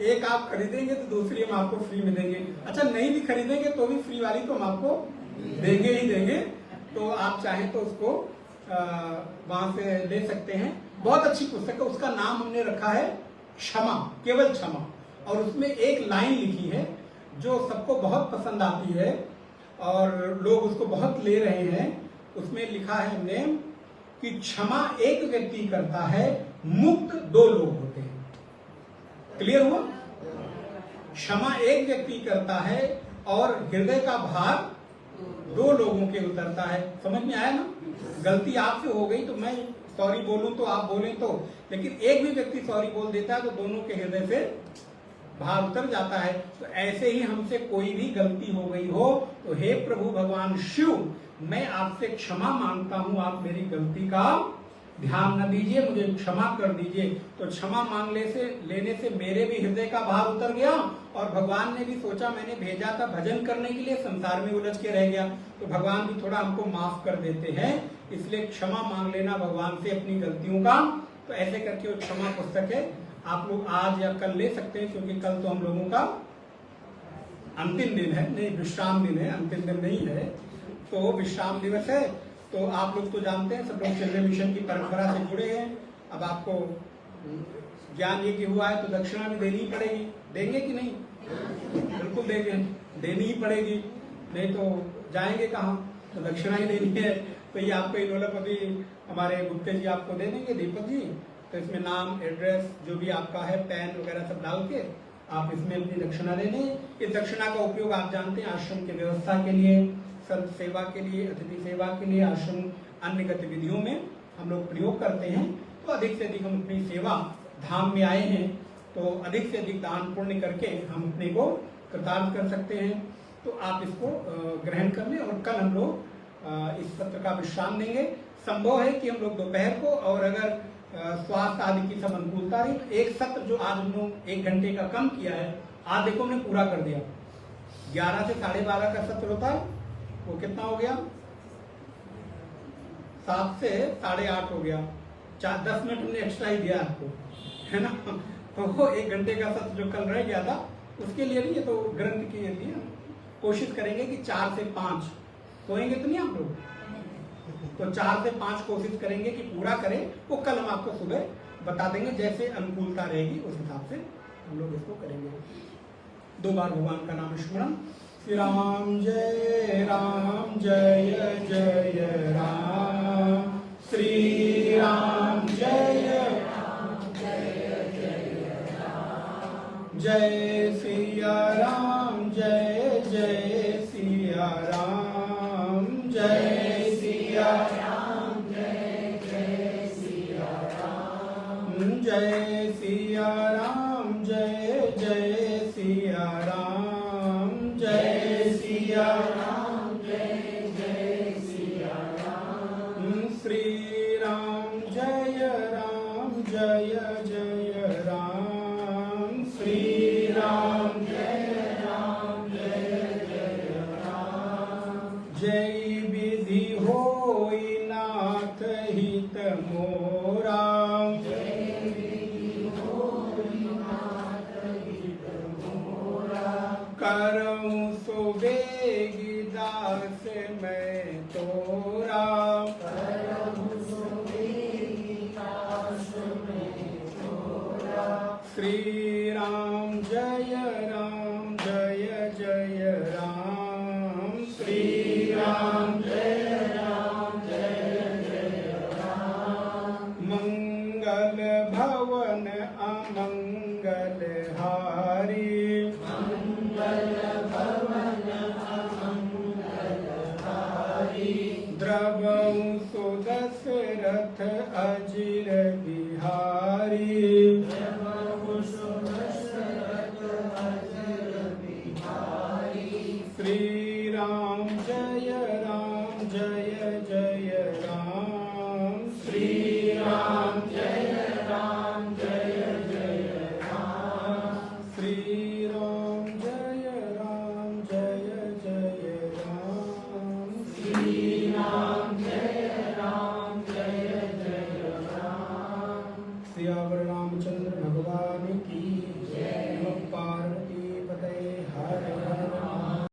एक आप खरीदेंगे तो दूसरी हम आपको फ्री में देंगे। अच्छा, नहीं भी खरीदेंगे तो भी फ्री वाली तो हम आपको देंगे ही देंगे। तो आप चाहें तो उसको वहां से ले सकते हैं। बहुत अच्छी पुस्तक है। उसका नाम हमने रखा है क्षमा, केवल क्षमा। और उसमें एक लाइन लिखी है जो सबको बहुत पसंद आती है और लोग उसको बहुत ले रहे हैं। उसमें लिखा है हमने कि क्षमा एक व्यक्ति करता है, मुक्त 2 लोग होते हैं। क्लियर हुआ? क्षमा एक व्यक्ति करता है और हृदय का भार 2 लोगों के उतरता है। समझ में आया ना? गलती आपसे हो गई तो मैं सॉरी बोलूं तो आप बोलें तो, लेकिन एक भी व्यक्ति सॉरी बोल देता है तो दोनों के हृदय से भार उतर जाता है। तो ऐसे ही हमसे कोई भी गलती हो गई हो तो हे प्रभु भगवान शिव, मैं आपसे क्षमा मांगता हूं, आप मेरी गलती का ध्यान न दीजिए, मुझे क्षमा कर दीजिए। तो क्षमा मांग लेने से मेरे भी हृदय का भार उतर गया और भगवान ने भी सोचा मैंने भेजा था भजन करने के लिए, संसार में उलझ के रह गया, तो भगवान भी थोड़ा हमको माफ कर देते हैं। इसलिए क्षमा मांग लेना भगवान से अपनी गलतियों का। तो ऐसे करके वो क्षमा पुस्तक है, आप लोग आज या कल ले सकते हैं, क्योंकि कल तो हम लोगों का अंतिम दिन है, नहीं विश्राम दिन है, अंतिम दिन नहीं है, तो विश्राम दिवस है। तो आप लोग तो जानते हैं, सब लोग चिल्ड्रन मिशन की परंपरा से जुड़े हैं। अब आपको ज्ञान ये कि हुआ है तो दक्षिणा भी देनी ही पड़ेगी। देंगे कि नहीं? बिल्कुल देंगे, देनी ही पड़ेगी, नहीं तो जाएंगे कहाँ? तो दक्षिणा ही देनी है। तो ये आपको इन्वॉल्व अभी हमारे गुप्ते जी आपको दे देंगे, दीपक जी। तो इसमें नाम, एड्रेस, जो भी आपका है, पैन वगैरह सब डाल के आप इसमें अपनी दक्षिणा दे दें। इस दक्षिणा का उपयोग आप जानते हैं आश्रम की व्यवस्था के लिए, संत सेवा के लिए, अतिथि सेवा के लिए, आश्रम अन्य गतिविधियों में हम लोग प्रयोग करते हैं। तो अधिक से अधिक हम अपनी सेवा, धाम में आए हैं तो अधिक से अधिक दान पुण्य करके हम अपने को कृतार्थ कर सकते हैं। तो आप इसको ग्रहण कर लें और कल हम लोग इस सत्र का विश्राम देंगे। संभव है कि हम लोग दोपहर को, और अगर स्वास्थ्य आदि की सब अनुकूलता रही, तो एक सत्र जो आज हम लोग 1 घंटे का कम किया है, आज देखो हमने पूरा कर दिया। 11 से 12:30 का सत्र होता है, वो कितना हो गया? 7 से 8:30 हो गया। 10 मिनट हमने एक्स्ट्रा ही दिया आपको, है ना। तो वो 1 घंटे का सत्र जो कल रह गया था, उसके लिए नहीं, ये तो ग्रंथ के लिए कोशिश करेंगे कि 4 से 5 सोएंगे तो नहीं आप लोग, तो 4 से 5 कोशिश करेंगे कि पूरा करें। वो कल हम आपको सुबह बता देंगे, जैसे अनुकूलता रहेगी उस हिसाब से हम लोग इसको करेंगे। 2 बार भगवान का नाम स्मरण। श्री राम जय राम, जय जय राम। श्री राम जय राम, जय जय राम। जय सिया राम, जय जय सिया राम। जय सिया राम, जय जय सिया राम। जय सिया राम, जय जय सिया राम। जय सिया राम, जय जय सिया राम। श्री राम जय राम, जय जय राम। श्री राम जय राम, जय जय राम। जय विधि होई नाथ हित मोरा। जय विधि होई नाथ हित मोरा। करऊं सुबेगी दास मैं तोरा। करऊं सुबेगी दास मैं तोरा। श्री राम जय राम, जय जय राम। श्री राम जय राम, जय जय राम। मंगल भवन अमंगल हारी। मंगल भवन अमंगल हारी। द्रवं सुदशरथ अजिर बिहारी। द्रवं सुदशरथ अजिर बिहारी। श्री राम जय राम, जय